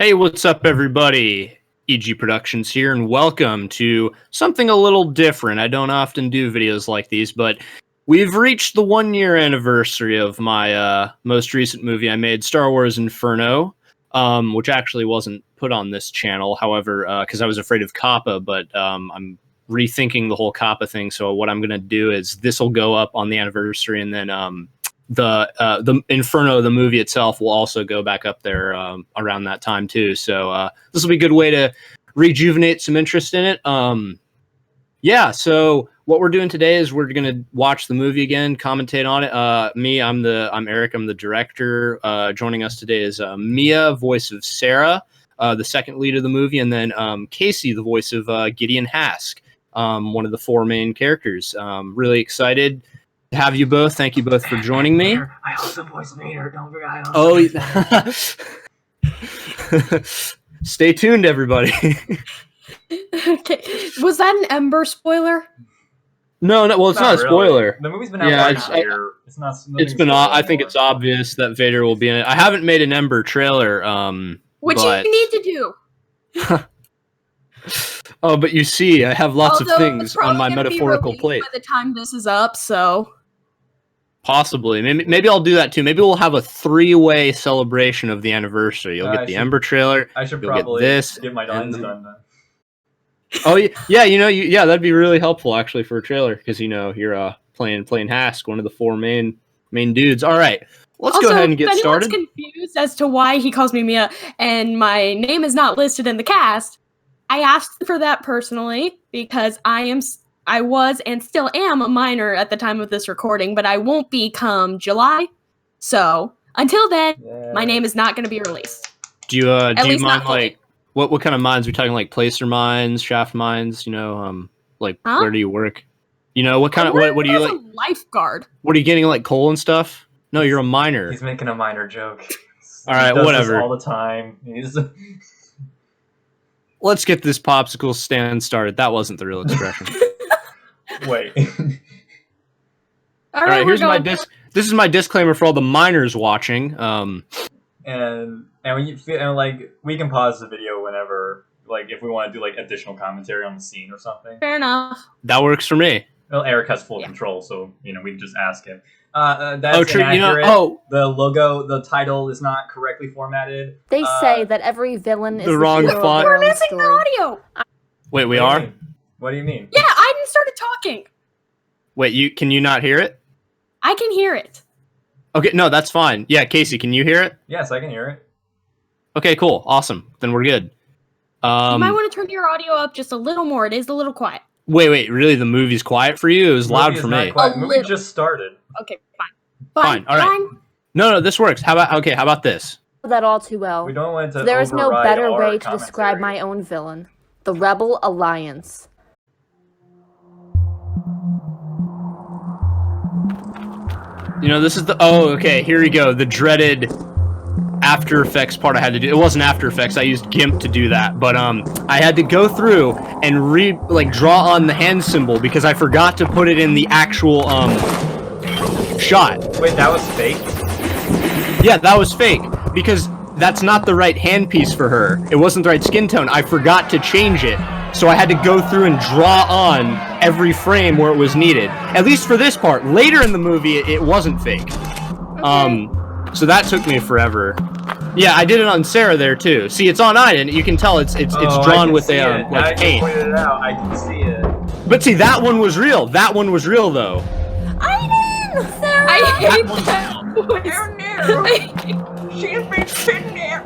Hey, what's up, everybody? EG Productions here, and welcome to something a little different. I don't often do videos like these, but we've reached the 1-year anniversary of my most recent movie I made, Star Wars Inferno, which actually wasn't put on this channel, however, because I was afraid of Kappa, but I'm rethinking the whole Kappa thing, so what I'm going to do is this will go up on the anniversary, and then the Inferno, the movie itself, will also go back up there around that time too. So this will be a good way to rejuvenate some interest in it. Yeah. So what we're doing today is we're gonna watch the movie again, commentate on it. I'm Eric. I'm the director. Joining us today is Mia, voice of Sarah, the second lead of the movie, and then Kasey, the voice of Gideon Hask, one of the 4 main characters. Really excited to have you both. Thank you both for joining me. I also voice Vader. Don't forget. Stay tuned, everybody. Okay, was that an Ember spoiler? No. Well, it's not a spoiler. The movie's been out for a year. It's been. I think it's obvious that Vader will be in it. I haven't made an Ember trailer. Which you need to do. Oh, but you see, I have lots of things on my metaphorical plate. By the time this is up, so possibly, maybe I'll do that too. Maybe we'll have a 3-way celebration of the anniversary. You'll get the Ember trailer. I should you'll probably get get my lines done then. Oh yeah, that'd be really helpful actually for a trailer because you're playing Hask, one of the 4 main dudes. All right, let's go ahead and get started. If anyone's confused as to why he calls me Mia and my name is not listed in the cast, I asked for that personally because I was and still am a minor at the time of this recording, but I won't be come July. So until then, my name is not going to be released. Do you mind like what kind of mines? Are we talking like placer mines, shaft mines? Where do you work? What kind of what do you like? A lifeguard. What are you getting, like coal and stuff? No, you're a miner. He's making a minor joke. All right, whatever. All the time. Let's get this popsicle stand started. That wasn't the real expression. Wait. All right, here's this is my disclaimer for all the miners watching. And we can pause the video whenever, like, if we want to do like additional commentary on the scene or something. Fair enough. That works for me. Well, Eric has full control, so we can just ask him. That's true. Inaccurate. The logo, the title is not correctly formatted. They say that every villain is the wrong font. We're missing the audio. Wait, we are? What do you mean? Yeah, I started talking. Wait, can you not hear it? I can hear it. Okay, no, that's fine. Yeah, Kasey, can you hear it? Yes, I can hear it. Okay, cool, awesome. Then we're good. You might want to turn your audio up just a little more. It is a little quiet. Wait, really? The movie's quiet for you? It was loud for me. The movie just started. Okay, fine. All right. No, this works. How about this? That all too well. We don't want to. There is no better way to commentary. describe my own villain, the Rebel Alliance. This is okay, here we go. The dreaded After Effects part I had to do. It wasn't After Effects, I used GIMP to do that. But I had to go through and draw on the hand symbol because I forgot to put it in the actual shot. Wait, that was fake? Yeah, that was fake because that's not the right hand piece for her. It wasn't the right skin tone. I forgot to change it. So I had to go through and draw on every frame where it was needed. At least for this part. Later in the movie, it wasn't fake. Okay. So that took me forever. Yeah, I did it on Sarah there too. See, it's on Aiden. You can tell it's drawn with a like paint. I pointed it out. I can see it. But see, that one was real. That one was real though. Aiden! Sarah! I hate that voice. She's been sitting there.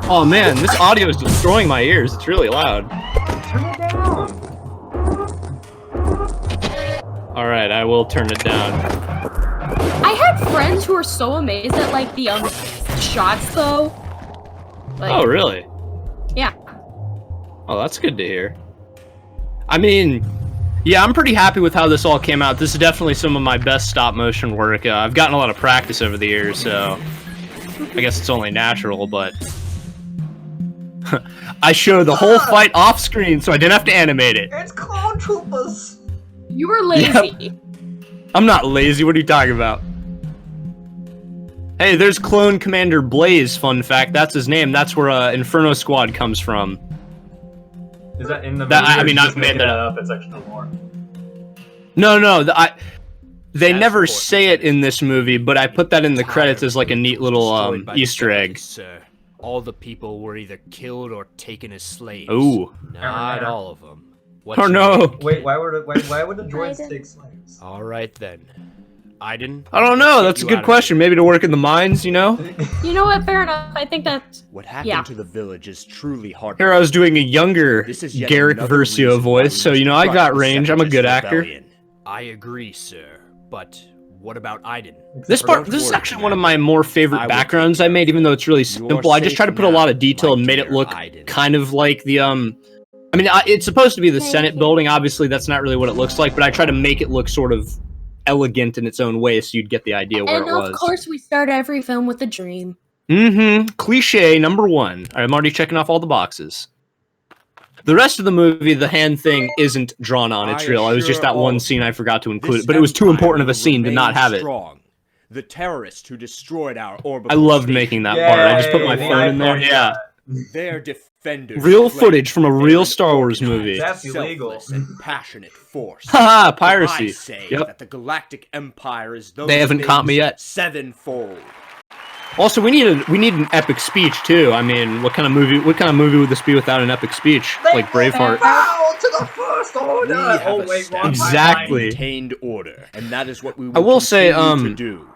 Oh man, this audio is destroying my ears. It's really loud. Turn it down. All right, I will turn it down. I had friends who were so amazed at like the shots though. Oh really? Yeah. Oh, that's good to hear. I mean, yeah, I'm pretty happy with how this all came out. This is definitely some of my best stop motion work. I've gotten a lot of practice over the years, so I guess it's only natural, but I showed the whole fight off screen, so I didn't have to animate it. It's clone troopers. You were lazy. Yep. I'm not lazy. What are you talking about? Hey, there's Clone Commander Blaze, fun fact. That's his name. That's where Inferno Squad comes from. Is that in the movie? That, I or mean, just I've made making that up. It's extra lore. No, they That's never important, say it in this movie, but I put that in the credits as like a neat little Destroyed by the Easter egg. Zealots, sir. All the people were either killed or taken as slaves. Ooh. Not all of them. What's Oh your no. name? Wait, why would the droids Aiden. take slaves? All right then. Aiden? I don't know. let's That's get a you good out of question. here. Maybe to work in the mines, you know? You know what? Fair enough. I think that's What happened Yeah. to the village is truly hard. Here I was doing a younger This is yet Garrick another Versio reason why voice, we so must you know I confront got the range. I'm a good Separatist actor. rebellion. I agree, sir. But what about Aiden? This For part, don't this is worry, actually one of my more I favorite will backgrounds take I care made, of even though it's really You're simple. I just safe tried to put a lot of now, detail my and made it dear look Aiden. kind of like the I mean, it's supposed to be the Thank Senate you. building. Obviously, that's not really what it looks like, but I try to make it look sort of elegant in its own way, so you'd get the idea where and it of was. course we start every film with a dream. Cliche number 1. I'm already checking off all the boxes. The rest of the movie, the hand thing isn't drawn on. It's I real. It was just assure that all one of scene you, I forgot to include This it, but it was too empire important of a will scene to not remain have it. strong. The terrorists who destroyed our orbital I loved station, making that part. I just put my Yay, phone in there. the Yeah. Their defenders. Real fled. footage from a They're real an Star Wars organized, movie. That's illegal. selfless, and passionate force. Haha, But piracy. I say Yep. that the galactic empire is those They haven't caught me things yet. sevenfold. Also, we need an epic speech too. I mean, what kind of movie would this be without an epic speech? Like Braveheart. Bow to the First Order! We have Oh wait, wrong established Exactly. maintained order, and that is what we will I will say, continue to do.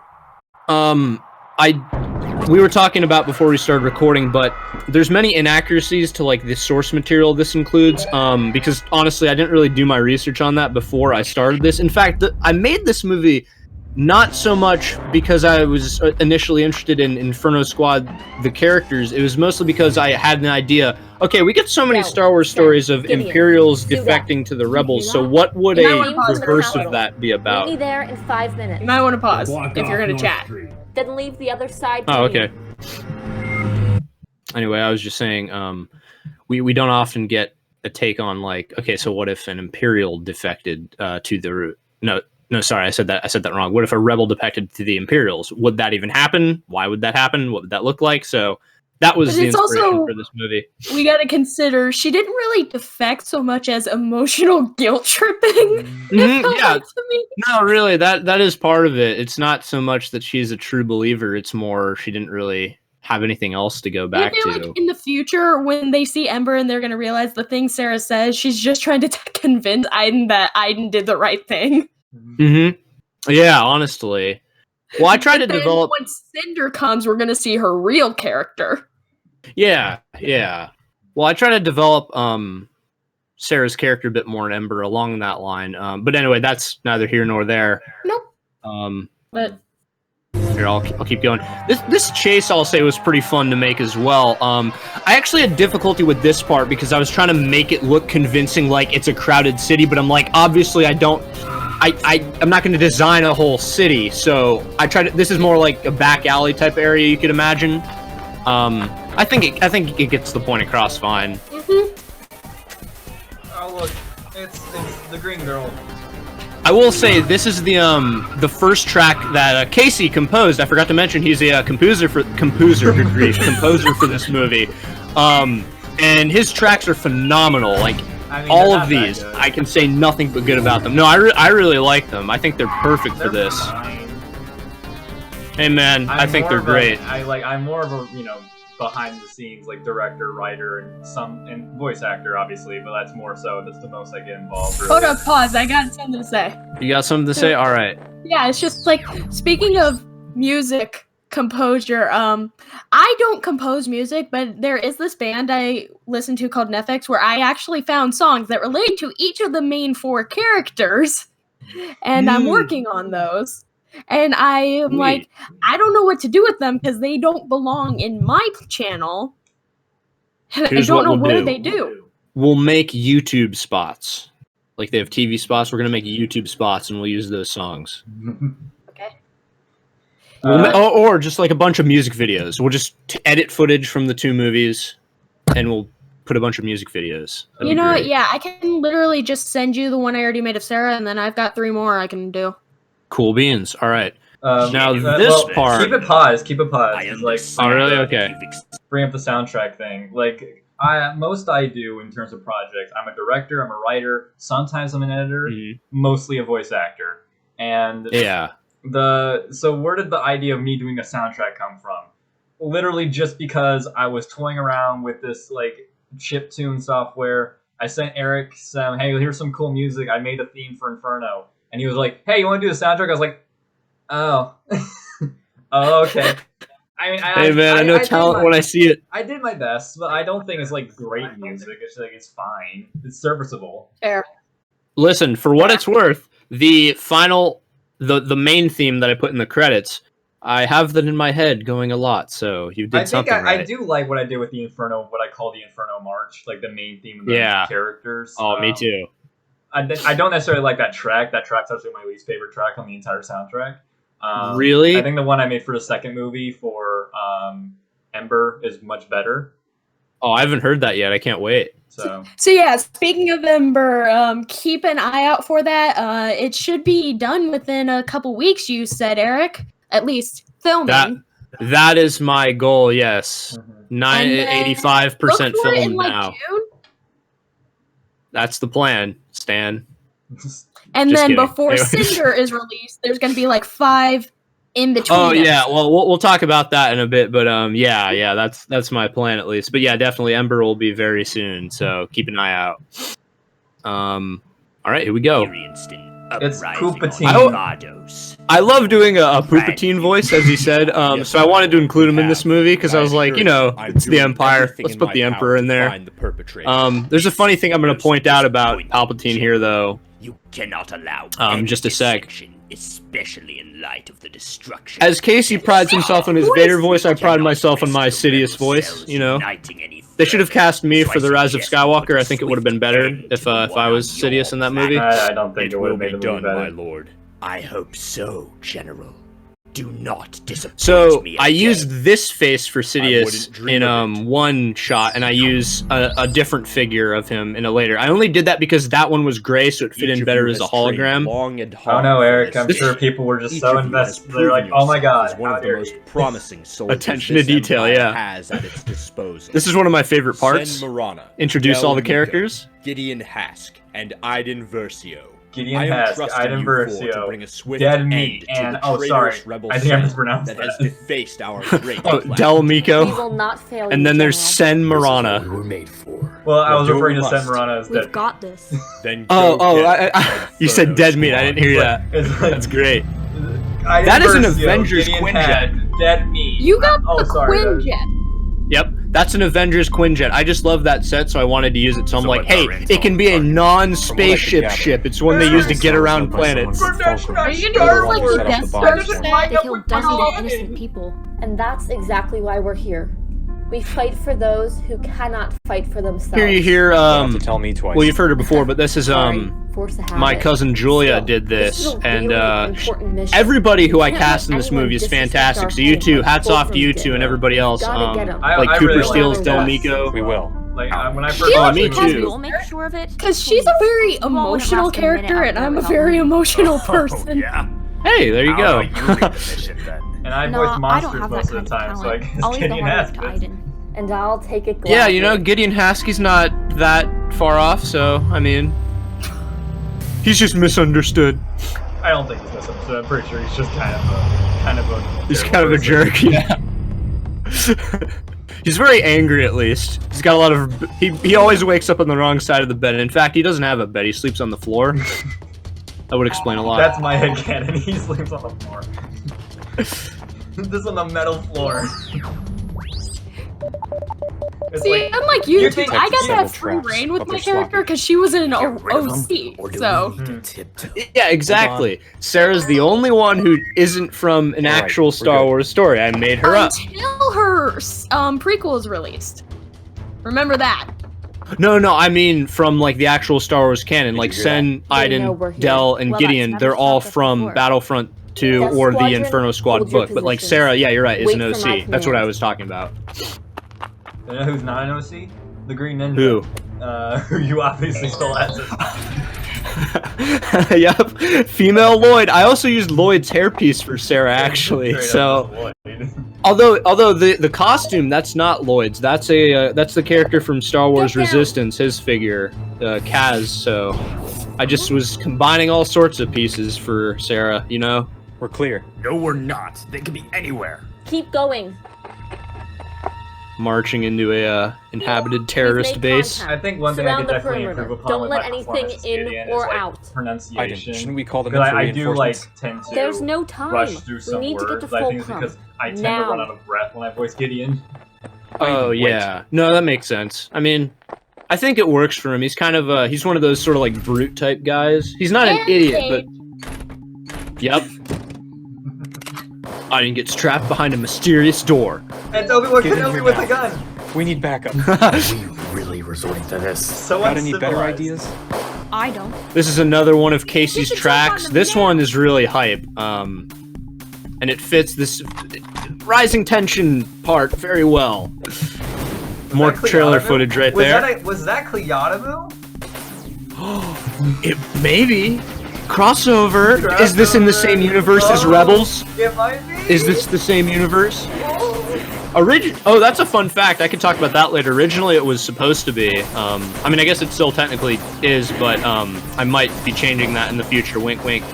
We were talking about before we started recording, but there's many inaccuracies to like the source material this includes. Because honestly, I didn't really do my research on that before I started this. In fact, I made this movie not so much because I was initially interested in Inferno Squad, the characters. It was mostly because I had an idea. Okay, we get so many Star Wars stories of Gideon, Imperials do that. defecting to the You Rebels. hear So that? what would You might a wanna pause for reverse that. of that be Meet about? me there in 5 minutes. You might want to pause Block if you're off gonna North chat. Street. Then leave the other side. to Oh, me. okay. Anyway, I was just saying, we don't often get a take on like, okay, so what if an Imperial defected to the no, sorry, I said that wrong. What if a Rebel defected to the Imperials? Would that even happen? Why would that happen? What would that look like? So that was But the it's inspiration also- for this movie. We gotta consider she didn't really defect so much as emotional guilt tripping. Mhm, It felt yeah. like to me. No, really, that is part of it. It's not so much that she's a true believer. It's more she didn't really have anything else to go back I feel to. like in the future, when they see Ember and they're gonna realize the thing Sarah says, she's just trying to convince Aiden that Aiden did the right thing. Yeah, honestly. Well, I tried to But then develop. When Cinder comes, we're gonna see her real character. Yeah. Well, I try to develop Sarah's character a bit more in Ember along that line. But anyway, that's neither here nor there. Nope. But Here, I'll keep going. This chase, I'll say, was pretty fun to make as well. I actually had difficulty with this part because I was trying to make it look convincing, like it's a crowded city. But I'm like, obviously, I'm not going to design a whole city. So I tried. This is more like a back alley type area you could imagine. I think it gets the point across fine. Oh look, it's the green girl. I will say this is the first track that Kasey composed. I forgot to mention he's a composer for this movie. And his tracks are phenomenal. Like I mean, all they're of not that these, good. I can say nothing but good about them. No, I really like them. I think they're perfect for They're this. fine. Hey man, I think they're great. I'm more of a behind the scenes director, writer, and voice actor, obviously, but that's more so. That's the most I get involved. Really. hold up, pause. I got something to say. You got something to say? All right. Yeah, it's just like speaking of music composure. I don't compose music, but there is this band I listen to called Netflix where I actually found songs that relate to each of the main 4 characters, and I'm working on those. And I am Sweet. like, I don't know what to do with them because they don't belong in my channel. And Here's I don't what know we'll where do. they do. We'll make YouTube spots. Like they have TV spots, we're gonna make YouTube spots, and we'll use those songs. Okay. Or just like a bunch of music videos. We'll just edit footage from the 2 movies, and we'll put a bunch of music videos. That'd You be know what? great. Yeah, I can literally just send you the one I already made of Sarah, and then I've got 3 more I can do. Cool beans. All right. Now this well, part. Keep it paused. Keep it paused. I It's like Oh, really? Okay. bring up the soundtrack thing. Like I do in terms of projects. I'm a director. I'm a writer. Sometimes I'm an editor. Mostly a voice actor. And Yeah. so where did the idea of me doing a soundtrack come from? Literally just because I was toying around with this like chiptune software. I sent Eric some, hey, here's some cool music. I made a theme for Inferno. And he was like, hey, you want to do the soundtrack? I was like, oh. Oh, okay. I mean, Hey man, I know talent when I see it. I did my best, but I don't think it's like great music. It's like it's fine. It's serviceable. Fair. Listen, for what it's worth, the final, the main theme that I put in the credits, I have that in my head going a lot. So you did something right. I do like what I did with the Inferno, what I call the Inferno March, like the main theme of the characters. Oh, me too. I don't necessarily like that track. That track's actually my least favorite track on the entire soundtrack. Really? I think the one I made for the second movie for Ember is much better. Oh, I haven't heard that yet. I can't wait. So yeah, speaking of Ember, keep an eye out for that. It should be done within a couple weeks, you said, Eric. At least filming. That is my goal, yes. 85% filmed in, like, now. June? That's the plan, Stan. And Just then kidding. before Anyway. Cinder is released, there's going to be like 5 in between. Oh yeah, episodes. well we'll talk about that in a bit, but yeah, that's my plan at least. But yeah, definitely Ember will be very soon, so keep an eye out. All right, here we go. It's Poopatine. I love doing a Poopatine voice, as he said. So I wanted to include him in this movie because I was like, you know, it's the Empire. Let's put the Emperor in there. There's a funny thing I'm going to point out about Palpatine here, though. You cannot allow just a sec. especially in light of the destruction. As Kasey prides himself on his Vader voice, I pride myself on my Sidious voice. You know, they should have cast me for the Rise of Skywalker. I think it would have been better if I was Sidious in that movie. I don't think it would have made the movie done, better. my lord. I hope so, General. Do not disappoint So me I again. used this face for Sidious in one shot, and I use a different figure of him in a later. I only did that because that one was gray, so it fit in better as a hologram. Oh no, Eric! I'm sure people were just so invested. They're like, "Oh my god, one how of the dare most you." promising soldiers Attention to this detail, empire yeah. has at its disposal. This is one of my favorite parts. Sen Marana, Introduce all the Del characters. Miko, Gideon Hask, and Iden Versio. Gideon I am Hask, trusting Iden you four to Versio, bring a swift Dead end Meat, to and the oh sorry, traitorous rebel I think I Sen mispronounced that has that. defaced our great Oh, flag. Del We Miko. will not fail And you, then there's General. Sen Marana. We were made for. Well, I was We'll do referring to what we Sen must. Marana as We've Dead got this. Then Oh, go I, get you said Inferno dead meat. I didn't hear that. It's like, That's great. Iden That is an Versio, Avengers Gideon Quinjet. Hask, Dead Meat. You got Oh, the sorry, Quinjet. Yep, that's an Avengers Quinjet. I just love that set, so I wanted to use it. So I'm like, hey, it can be a non-spaceship ship. It's one they use to get around planets. Are you gonna use like the Death Star set? They kill dozens of innocent people. And that's exactly why we're here. We fight for those who cannot fight for themselves. Here you hear, You don't have to tell me twice. well, you've heard it before, but this is, Sorry, force of my habit. cousin Julia Still, did this, is a and, really important mission. everybody who I We can't cast in let this anyone movie is disrespect fantastic. our So you home two, like hats off to Fulcrum you did. two and everybody else. Gotta get 'em. Like I Cooper really Steele's like Del that. Miko. We will. Like when I first She watched me the too. movie- We'll make sure of it. Because she's a very emotional character, and I'm a very emotional person. Yeah. Hey, there you go. and I No, voiced I don't monsters have most that of the kind time, of so I talent. guess I'll leave the Gideon hard Hask work to is. Iden. And I'll take it gladly. Yeah, you know, Gideon Haskey's not that far off, so, I mean, he's just misunderstood. I don't think he's misunderstood. I'm pretty sure he's just kind of a. He's kind of a jerk, yeah. He's very angry, at least. He's got a lot of... He always wakes up on the wrong side of the bed. In fact, he doesn't have a bed. He sleeps on the floor. That would explain a lot. That's my headcanon. He sleeps on the floor. This on the metal floor. It's See, like, unlike you you two, think I got it's to have several free traps, reign with but my they're character sloppy. because she was in an OC, so... Yeah, exactly. Sarah's the only one who isn't from an Alright, actual we're Star good. Wars story. I made her up. Until her prequel is released. Remember that. No, I mean from like the actual Star Wars canon. Like you hear Sen, They know we're Iden, here. Del, and Well, that's Gideon, never they're all stopped us from before. Battlefront 2 Death or the Squadron, Inferno Squad hold your book. But like positions. Sarah, yeah, you're right, is Wait an for my OC. That's what I command. was talking about. you know who's not an OC? The Green Ninja. Who? Who you obviously stole as Yep, female Lloyd. I also used Lloyd's hairpiece for Sarah, actually. Straight So, up Lloyd. although the costume, that's not Lloyd's. That's that's the character from Star Wars Get down. Resistance, his figure, Kaz. So, I just was combining all sorts of pieces for Sarah. You know. We're clear. No, we're not. They could be anywhere. Keep going. Marching into a inhabited terrorist made base. contact. I think one thing I Surround could the definitely perimeter. improve upon Don't with let my anything performance as in Gideon or is, like, out. Aiden, pronunciation. shouldn't we call them Because in for I do like reinforcements? tend to There's no time. rush through We some need to words. get to I full think it's com. because I tend Now. to run out of breath when I voice Gideon. Oh Wait. yeah, no, that makes sense. I mean, I think it works for him. He's kind of he's one of those sort of like brute type guys. He's not an And idiot, Cage. but yep. Aiden gets trapped behind a mysterious door. And Obi-Wan Get in Kenobi here with now. a gun. We need backup. We really resorting to this. So Got any better uncivilized. ideas? I don't. This is another one of Kasey's should jump tracks. on them This now. one is really hype. And it fits this rising tension part very well. More that trailer Cleodamu? footage right was there. Was that Cleodamu? It maybe crossover. Is this in the same universe as Oh, Rebels? It might be. Is this the same universe? Oh, that's a fun fact. I can talk about that later. Originally, it was supposed to be. I mean, I guess it still technically is, but I might be changing that in the future. Wink, wink.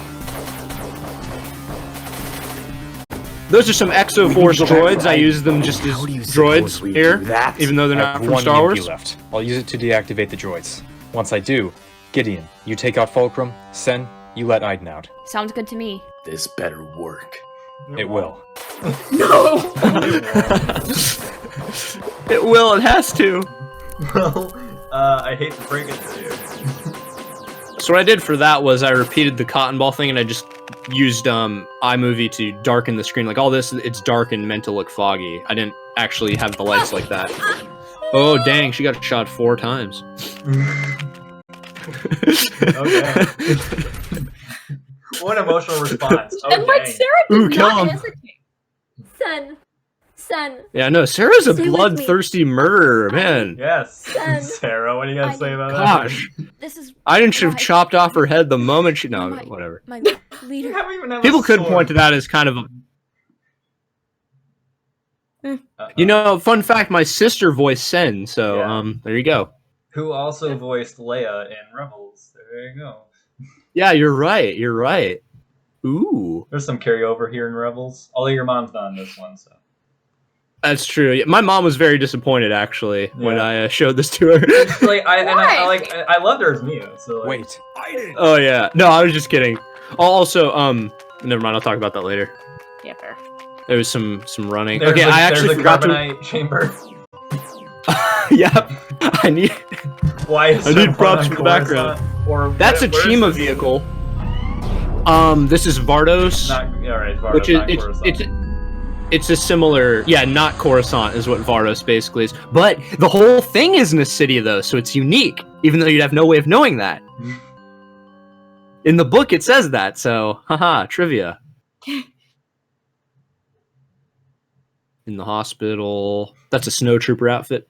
Those are some Exo Force droids. I use them just as How do you suppose droids we here, do that? even though they're I not have from one Star EMP Wars. left. I'll use it to deactivate the droids. Once I do, Gideon, you take out Fulcrum. Sen, you let Aiden out. Sounds good to me. This better work. It will. It will. It has to. Well, I hate to break it to you. So what I did for that was I repeated the cotton ball thing, and I just used iMovie to darken the screen. Like all this, it's dark and meant to look foggy. I didn't actually have the lights like that. Oh dang, she got shot 4 times. Okay. What an emotional response. Oh, And like dang. Sarah Ooh, did kill not him. hesitate. Sen. Yeah, no, Sarah's a Stay with me. bloodthirsty murderer, man. Yes. Sen. Sarah, what do you gotta say about Gosh, This is I didn't should have why chopped off her head the moment she. No, My- whatever. my that? You leader. haven't even have People a could sword. point to that as kind of a. Uh-oh. You know, fun fact: my sister voiced Sen, so Yeah. there you go. Who also voiced Leia in Rebels. There you go. Yeah, you're right. You're right. Ooh, There's some carryover here in Rebels. Although your mom's not in this one, so. that's true. Yeah, my mom was very disappointed actually when Yeah. I showed this to her. Like Why? I loved her as Mia. So like, Wait. Oh yeah, no, I was just kidding. Also, never mind. I'll talk about that later. Yeah, fair. There was some running. There's Okay, I actually there's forgot the to. carbonite chamber. Yep, I need. Why is I there need props one for the on background. Coruscant? Or That's a where's Chima this- vehicle. This is Vardos, Not all right. Vardos, which is not Coruscant. it's a similar, yeah, not Coruscant is what Vardos basically is. But the whole thing isn't a city though, so it's unique. Even though you'd have no way of knowing that. In the book, it says that. So, haha, trivia. In the hospital, that's a snowtrooper outfit.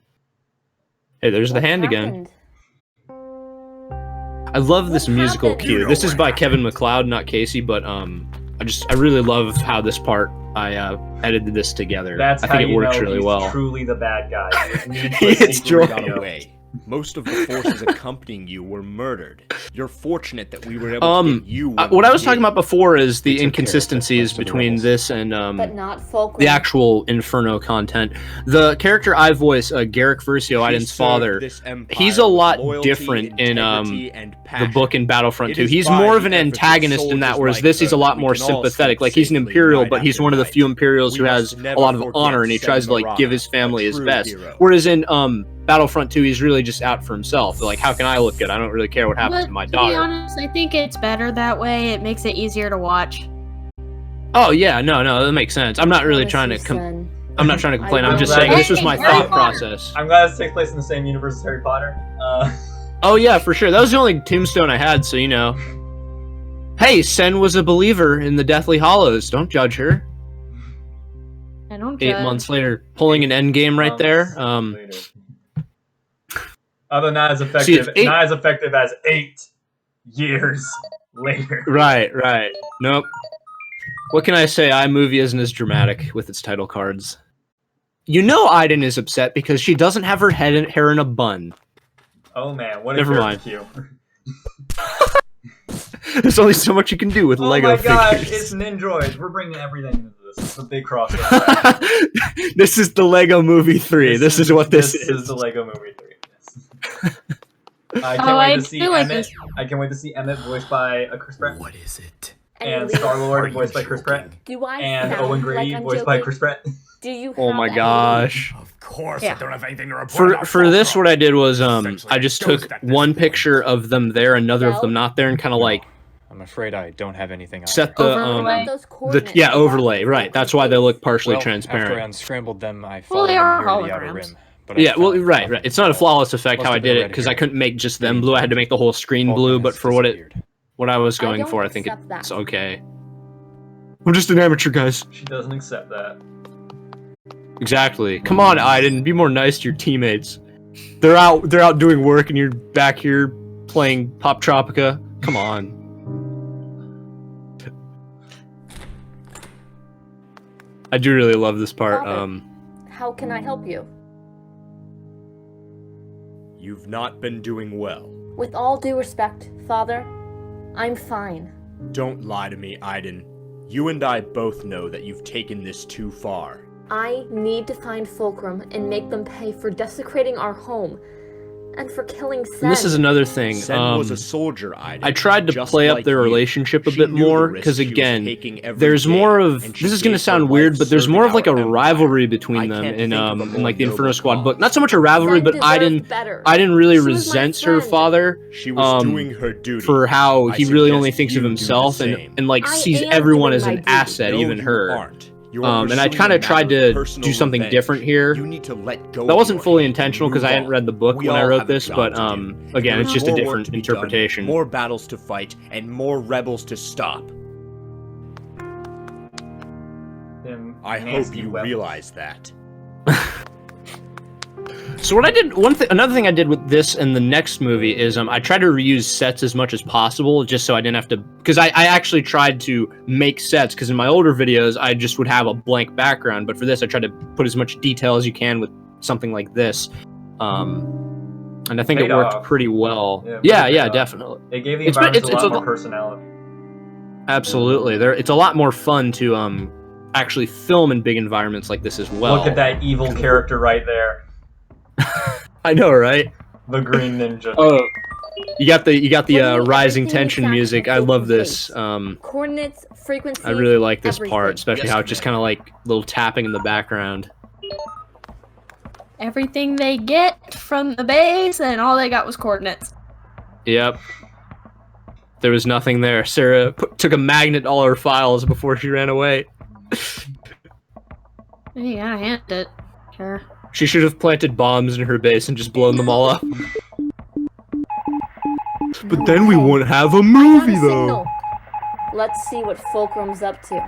Hey, there's the What hand again. happened? I love this What musical happened? cue. This is by Kevin MacLeod, not Kasey, but I really love how this part I edited this together. That's I how think it you works know really he's well. truly the bad guy. It's true. Got away. Most of the forces accompanying you were murdered. You're fortunate that we were able to get you. when What I we was talking did. about before is We the took care of inconsistencies most of the between rebels. this and But not Fulcrum. the actual Inferno content. The character I voice, Garrick Versio, She Aiden's served father, this empire he's a with lot loyalty, different in integrity, and the passion. book in Battlefront It 2. is He's by more of the an efforts of antagonist in that, soldiers whereas like this he's a her lot we more can all sympathetic. sleep Like he's an safely Imperial, night but he's after one of the night. few Imperials who We has must a never lot of forget honor, and he tries to like Sen give his Marana, family a his true best. hero. Whereas in Battlefront 2, he's really just out for himself. Like, how can I look good? I don't really care what happens But to my to daughter. be honest, I think it's better that way. It makes it easier to watch. Oh yeah, no, that makes sense. I'm not really Promise trying you, to Sen. I'm not trying to complain. I'm will just not. saying this was my Hey, thought Harry Potter. process. I'm glad this takes place in the same universe as Harry Potter. Oh yeah, for sure. That was the only tombstone I had, so you know. Hey, Sen was a believer in the Deathly Hollows. Don't judge her. I don't 8 judge. months later, pulling an endgame right there. later. Although not as See, effective, if eight- not as effective as 8. years later. Right. Nope. What can I say? iMovie isn't as dramatic with its title cards. You know Aiden is upset because she doesn't have her hair in a bun. Oh man, what a Never mind. cue. There's only so much you can do with Lego figures. Oh my gosh, it's Nindroids. We're bringing everything into this. It's a big crossover. This is the Lego Movie 3. This is what this is. This is the Lego Movie 3. Yes. I can't wait to see Emmett voiced by Chris Pratt. What is it? And Star-Lord voiced by Chris Pratt. Do I And sound Owen Grady like I'm voiced by joking? Chris Pratt. Do you Oh have my any- gosh. Of course, Yeah. I don't have anything to report. For this, what I did was I just took one picture of them there, another of them not there, and kind of like I'm afraid I don't have anything. set What the about those coordinates? overlay. Right, that's why they look partially After I transparent. unscrambled them, I Well, followed they them are near the outer holograms. rim. But I Yeah, well, found right. nothing. It's not a flawless effect Must how I have been did it red because I here. couldn't make just them blue. I had to make the whole screen Fulcrum blue. has But for what disappeared. I was I going don't for, I think accept that. it's okay. I'm just an amateur, guys. She doesn't accept that. Exactly. Come on, Aiden. Be more nice to your teammates. They're out doing work, and you're back here playing Pop Tropica. Come on. I do really love this part. Father. How can I help you? You've not been doing well. With all due respect, Father, I'm fine. Don't lie to me, Aiden. You and I both know that you've taken this too far. I need to find Fulcrum and make them pay for desecrating our home and for killing Sen. And this is another thing. Sen was a soldier, Aiden. I tried to just play up like their you. relationship a She bit knew the more risk because she was again, taking every there's day, more of and she this is going to gave her sound life weird, but there's serving more of like a our empire. rivalry I between them can't in think of a more like the Inferno noble Squad cause. book. Not so much a rivalry, Sen but deserved better. Aiden really She was my resents her friend. father She was um, doing her duty. for how I he really suggest only thinks of you do the himself same. and like I sees am everyone doing as my an duty. asset, No, even you her. aren't. You're And I pursuing kind a of tried matter of to personal do something revenge. different here. You need to let go. That of wasn't your fully hate intentional and because I move hadn't on. read the book We when I all wrote have a this, job but to do. again, it's There's just a more work different to be done, interpretation. more battles to fight, and more rebels to stop. Them I nasty hope you weapons. realize that. So what I did, another thing I did with this and the next movie is I tried to reuse sets as much as possible, just so I didn't have to, because I actually tried to make sets, because in my older videos I just would have a blank background, but for this I tried to put as much detail as you can with something like this, and I think Paid it worked off. pretty well. Yeah, Yeah, paid off. definitely. It gave the It's been- environments it's a a lot more lo- personality. Absolutely, it's a lot more fun to actually film in big environments like this as well. Look at that evil character right there. I know, right? The Green Ninja. Oh, you got the What do you mean rising everything tension exactly music. I Fulcrum's love this. face? Coordinates, frequency. I really like this everything. part, especially Yes, how it's just kind of like little tapping in the background. Everything they get from the base, and all they got was coordinates. Yep. There was nothing there. Sarah took a magnet to all her files before she ran away. You gotta hand it. Sure. She should have planted bombs in her base and just blown them all up. But then we wouldn't have a I got movie, a though. signal. Let's see what Fulcrum's up to.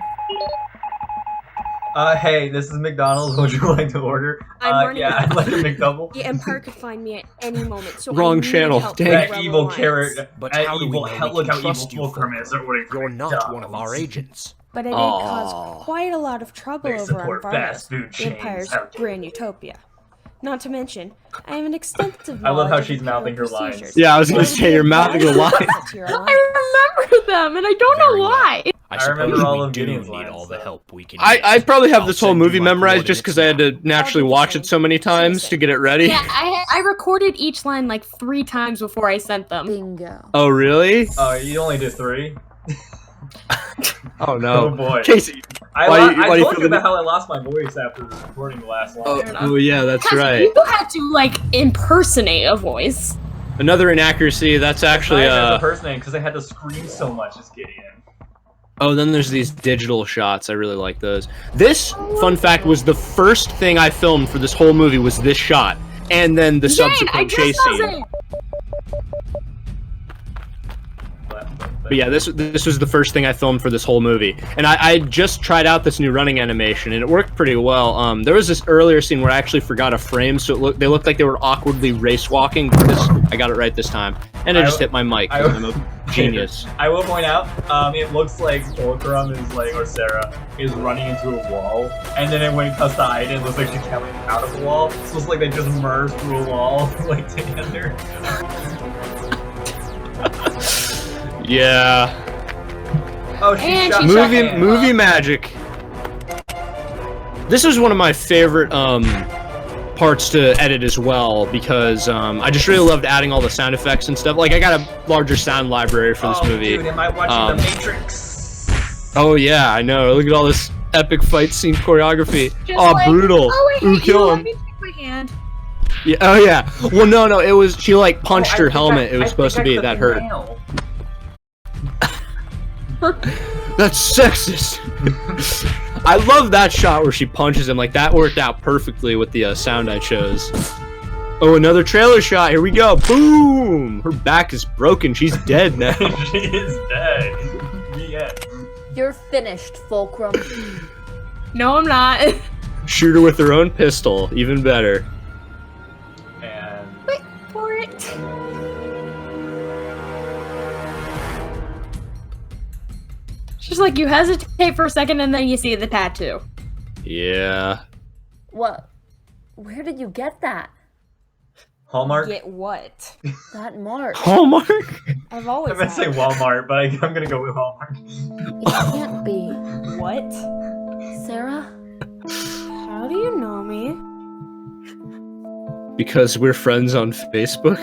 Hey, this is McDonald's. Would you like to order? I'm running Yeah, I'd like a McDouble. The Empire could find me at any moment, so Wrong I need channel, help dang. from That Rebel evil Alliance. character. But That how do we evil, know we look can how evil trust you, Fulcrum is. They're ordering for You're not one of McDonald's. our agents. But I did Aw. cause quite a lot of trouble They over on support Vargas, fast food the chains. Empire's How dare grand utopia. Not to mention, I have an extensive I love how knowledge of she's mouthing her Imperial lines. procedures. Yeah, I was gonna So say, you're mouthing the line. I remember them, and I don't know Very well. why. I remember all we of do Gideon's need lines, all the so- help we can I get. probably have I'll this whole send you movie my memorized just because I had to coordinates naturally I'll do the watch same. it so many times to get it ready. Yeah, I recorded each line like 3 times before I sent them. Bingo. Oh, really? Oh, you only did 3? Oh, Oh no. boy. Casey. I why you told feel you the- about how I lost my voice after recording the last line. Oh, yeah, that's Because right. you had to like impersonate a voice. Another inaccuracy, that's actually, It's a person name because I had to scream so much as Gideon. oh, then there's these digital shots. I really like those. This, fun fact, was the first thing I filmed for this whole movie was this shot. And then the Zane, I subsequent just chase saw scene. Zane. But yeah, this was the first thing I filmed for this whole movie. And I just tried out this new running animation, and it worked pretty well. There was this earlier scene where I actually forgot a frame, so they looked like they were awkwardly race walking, but I got it right this time. And I just hit my mic. I'm a genius. I will point out, it looks like Fulcrum is like, or Sarah is running into a wall, and then when it cuts to Aiden, it looks like she's coming out of the wall. So it looks like they just merged through a wall, like together. Yeah. Oh, she shot movie magic. This was one of my favorite parts to edit as well, because I just really loved adding all the sound effects and stuff. Like, I got a larger sound library for this movie. Dude, am I watching The Matrix? Oh yeah, I know. Look at all this epic fight scene choreography. Just Oh, like, brutal. Oh, I hate Ooh, kill you. him. Let me take my hand. Yeah. Oh yeah. Well, no. It was she like punched her helmet. It was supposed to be that hurt. That's sexist. I love that shot where she punches him. Like, that worked out perfectly with the sound I chose. Oh, another trailer shot. Here we go. Boom! Her back is broken. She's dead now. She is dead. The end. You're finished, Fulcrum. No, I'm not. Shoot her with her own pistol. Even better. And Wait for it. Just like you hesitate for a second and then you see the tattoo. Yeah. What? Where did you get that? Hallmark? Get what? That mark. Hallmark? I've I'm always gonna say had it. Walmart, but I'm gonna go with Hallmark. It can't be. What? Sarah? How do you know me? Because we're friends on Facebook.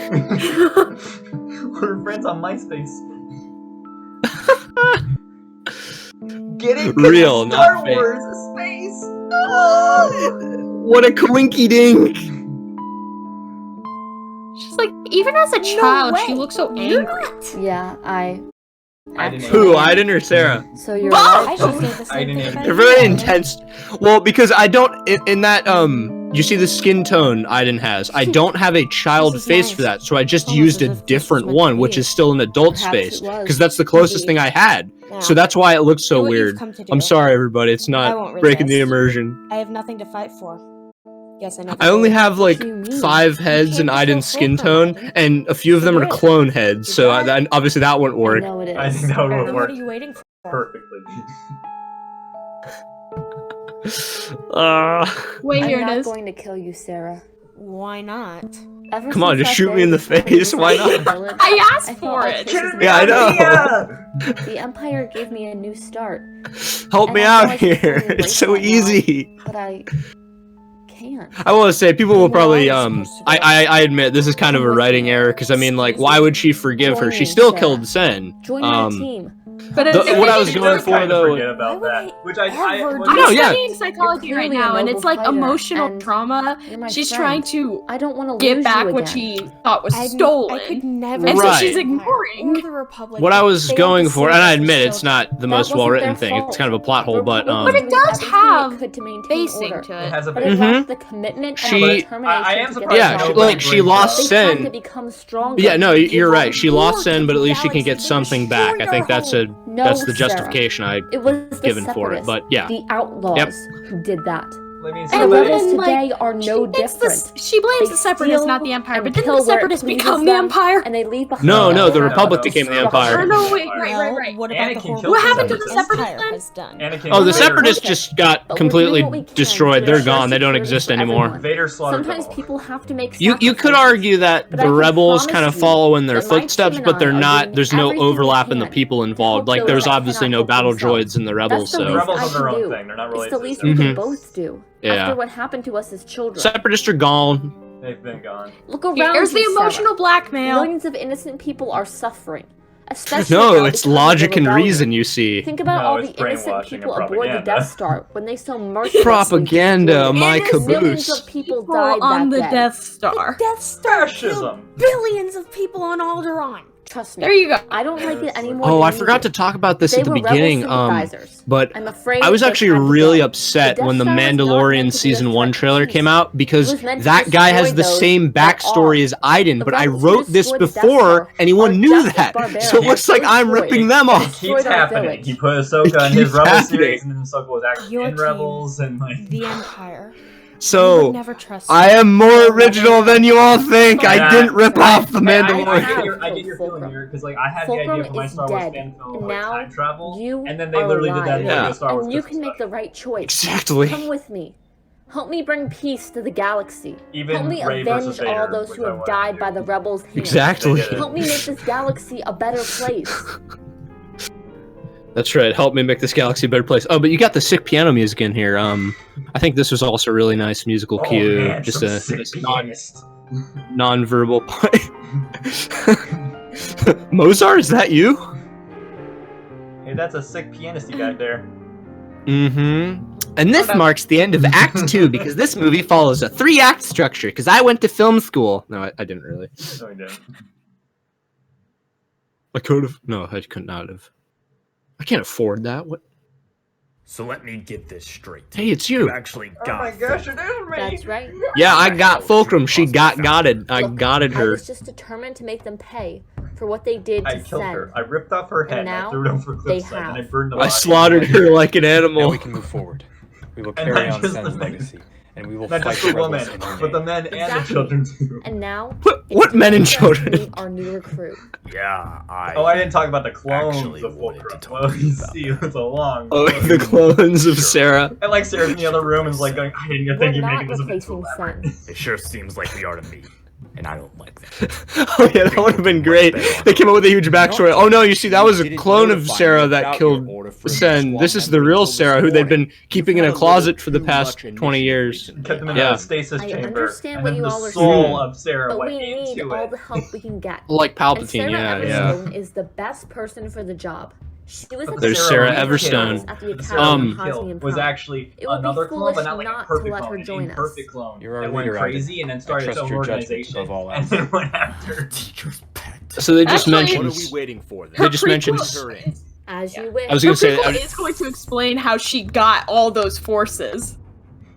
We're friends on MySpace. Get it? Real, Star not fake. Wars space. What a coinky dink! She's like, even as a child, she looks so You're angry. not. Yeah, I didn't Who, Aiden or Sarah? So you're Both! I should say the I same didn't thing even- about They're very you. intense. Well, because I don't in that you see the skin tone Aiden has. I don't have a child This is face nice. for that, so I just Almost used as a if this different was meant to one, be. which is still an adult Perhaps space, it was. because that's the closest thing I had. Now, So that's why it looks so do what you've weird. come to do. I'm sorry, everybody. It's I not won't breaking the resist. immersion. I have nothing to fight for. Yes, I never I only will. have like do you mean? 5 heads in can't Aiden's control skin Fulcrum, tone, Aiden. and a few of them are Figure it. clone heads. So Exactly. obviously that wouldn't I work. know it is. I think that would Then what work are you waiting for? perfectly. Wait, I'm here it not is. going to kill you, Sarah. Why not? Ever Come on, since just that shoot me day in the we spent face, why inside the not? village, I asked I felt for like it. this is Yeah, I know. The Empire gave me a new start, Help And me I out know I should here. totally It's waste so that now. easy. but I can't. I want to say people will Then what are probably we supposed to do? I admit this is kind of a With writing you. error, because I mean, like, Excuse why me. would she forgive her? Join She me, still Sarah. killed Sen. Join my team. But what I was She going does for, kind of though- forget about Why would that, which I ever was- do I'm No, yeah. studying psychology You're right clearly a now, and noble it's like fighter, emotional and trauma. You're my She's friend. trying to I don't want to get lose back you what again. she thought was I stolen. could never. And so Right. she's ignoring. Or the Republic. What I was They going want to for, save and I us admit as it's not the That most wasn't well-written their thing. It's fault. kind of a plot hole, but Republic But was it doing does everything have it could to maintain basing order. to It it. has a But bit it of lacked the commitment She- and I determination am to surprised get yeah, it no done. like she lost They Sen. tried to become stronger. Yeah, no, you're They right. She were lost born Sen, to but at the least she can get galaxy. They something destroyed back. I think our that's home. No, that's the Sarah. justification I It was the given for it. separatists, But yeah, the outlaws who did that. Let me And The then, rebels like, today are she no thinks different. she blames They the separatists, steal not the Empire. and But didn't kill the where it separatists pleases become the them, Empire? And they leave behind No, all the that Republic other became the stuff. Empire. Or no, wait, Well, right. what about the Anakin horrible killed What things happened to the the separatists Empire then? has done? Anakin oh, the Vader- separatists Okay. just got But we're completely doing what we can destroyed. to They're ensure gone. They don't security exist for anymore. everyone. Vader slaughtered Sometimes them all. people have to make You could sacrifices. argue that But I the can rebels promise kind of you follow in their that my footsteps, team but and they're I are not. doing There's no everything we overlap in the can people to involved. help Like those there's that obviously cannot no help battle themselves. droids in the rebels, That's the so least Rebels I on their can own do. thing. They're not It's related the to least the we Mhm. can both do. Yeah. After what happened to us as children. separatists are gone. They've been gone. Look around Here's the you, Sarah. emotional blackmail. Millions of innocent people are suffering. Especially No, now it's because of the logic and rebellion. reason. You see, Think about No, all it's the innocent brainwashing people and aboard the propaganda. Death Star when they so mercilessly propaganda, destroyed my it. Millions caboose. of people People died on that the day. Death Star. Death Star killed Fascism. billions of people on Alderaan. Trust me. There you go. I don't like it anymore. Oh, than I you forgot do. to talk about this They at the were rebel beginning. sympathizers. But I'm afraid I was they actually had to really go. upset The when the Death Star was not Mandalorian meant to be a season 1 threat to trailer peace. came out It because was meant to that guy has destroy the those same that backstory are. as Aiden, The but I rebels who wrote this destroyed the Death before Star anyone are knew just that. barbarians. So it looks like I'm Destroyed. ripping them It off. keeps Destroyed our happening. village. He put Ahsoka in his keeps Rebel happening. series, and then Ahsoka was actually Your in team. Rebels, and like. The Empire. So never trust I am more original than you all think. I didn't rip off the I Mandalorian. get your feeling here, because like I had the Fulcrum idea for my is Star Wars dead, fan film and of like, now time travel, you and then they are literally did that in alive. like, a Star Wars And you Christmas can make the right choice. Exactly. Come with me. Help me bring peace to the galaxy. Even Help me Rey versus avenge all Vader, those which who I have wanted to died do. by the rebels' hands. Exactly. Help me make this galaxy a better place. That's right. Help me make this galaxy a better place. Oh, but you got the sick piano music in here. I think this was also a really nice musical Oh, cue. man, Just some a sick pianist. non-verbal point. Mozart, is that you? Hey, that's a sick pianist you got there. Mm-hmm. And this marks the end of Act 2, because this movie follows a 3-act structure, because I went to film school. No, I didn't really. No, he didn't. I could have. No, I could not have. I can't afford that. What? So let me get this straight. Hey, it's you. You actually got Oh my gosh, it is me! That's right. Yeah, I got Fulcrum. She gotted. I Look, gotted I her. was just determined to make them pay for what they did to I killed Sen. her. I ripped off her head and I now threw it over a they cliffside and I have. burned the I body. slaughtered her like an Now animal. we can move forward. We will And carry not on just Sen's the men. legacy, and we will Not fight just the the woman, rebels in your but the name. men and the Exactly. children too. And now, What men and it's time to children? meet our new recruit. Yeah, Oh, I didn't talk about the clones Actually of wanted Fulcrum. to Well, talk you about see, it was a long. Oh, clone. the clones of Sarah. And like Sarah's in the other room and is like going, I didn't We're think you're not making this a bit too replacing elaborate. Sen. It sure seems like we are to meet, and I don't like that. Oh yeah, that would have been great. They came up with a huge backstory. Oh no, you see, that was a clone of Sarah that killed Sen. This is the real Sarah who they've been keeping in a closet for the past 20 years. Kept them in Yeah. a stasis I chamber, understand and what then you the all are soul saying, of Sarah But went we need into all it. the help we can get. Like And Palpatine, Sarah yeah. Everstone is the best person for the job. She was at There's the Sarah Sarah Everstone. at the The Academy Sarah Um, of Cosmium was Prime. actually It would be another clone, but foolish not like a not to perfect let her clone, an join us. imperfect clone. You're our That went leader, crazy Iden. and then I started its trust own your judgment organization, above all and else. then went after. Teacher's pet. So they just Actually- What are mentioned. we waiting for then? They just mentioned. As you wish. I was The gonna say. prequel is going to explain how she got all those forces.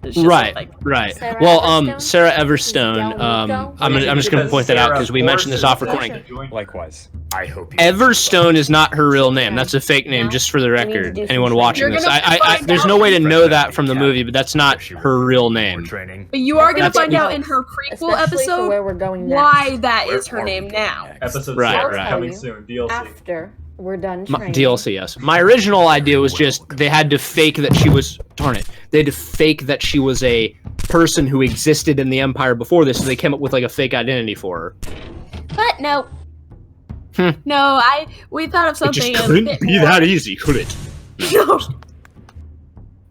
It's just Right, like- right. Sarah well, Everstone? Sarah Everstone. Del Nico? I'm just gonna point that out because we mentioned this off recording. Likewise. I hope you Everstone is not her real name. That's a fake name, just for the We need to record. do some Anyone training. watching You're this, gonna I find there's out no way to in- know that from the movie, but that's not her real for name. training. But you are going to That's- find out in her prequel Especially for episode where we're going next. why that Where is her are we name going now. next? Episode Right, 6 right. coming I'll soon. DLC. After we're done My, training. DLC, yes. My original idea was just they had to fake that she was. Darn it! They had to fake that she was a person who existed in the Empire before this, so they came up with like a fake identity for her. But no. Hmm. No, we thought of It something just a couldn't bit be more- that easy, could it? No.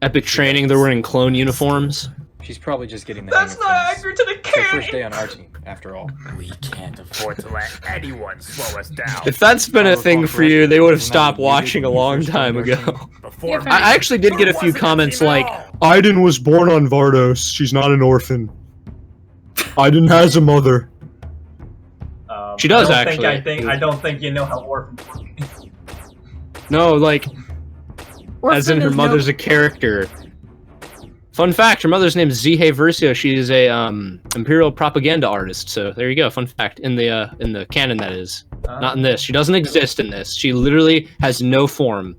Epic training. They're wearing clone uniforms. She's probably just getting the That's hang not of things. accurate to the It's her first canon. day on our team, after all. We can't afford to let anyone slow us down. If that's been a thing for you, they would have stopped Wasn't that watching a long time ago. Before I actually did get a few Wasn't comments even like, all. Iden was born on Vardos. She's not an orphan. Iden has a mother. She does, actually. I don't think you know how orphans work. No, like, as in Orphan her is mother's no- a character. Fun fact, her mother's name is Zhe Versio. She is a imperial propaganda artist. So there you go. Fun fact in the canon, that is. Not in this. She doesn't exist in this. She literally has no form.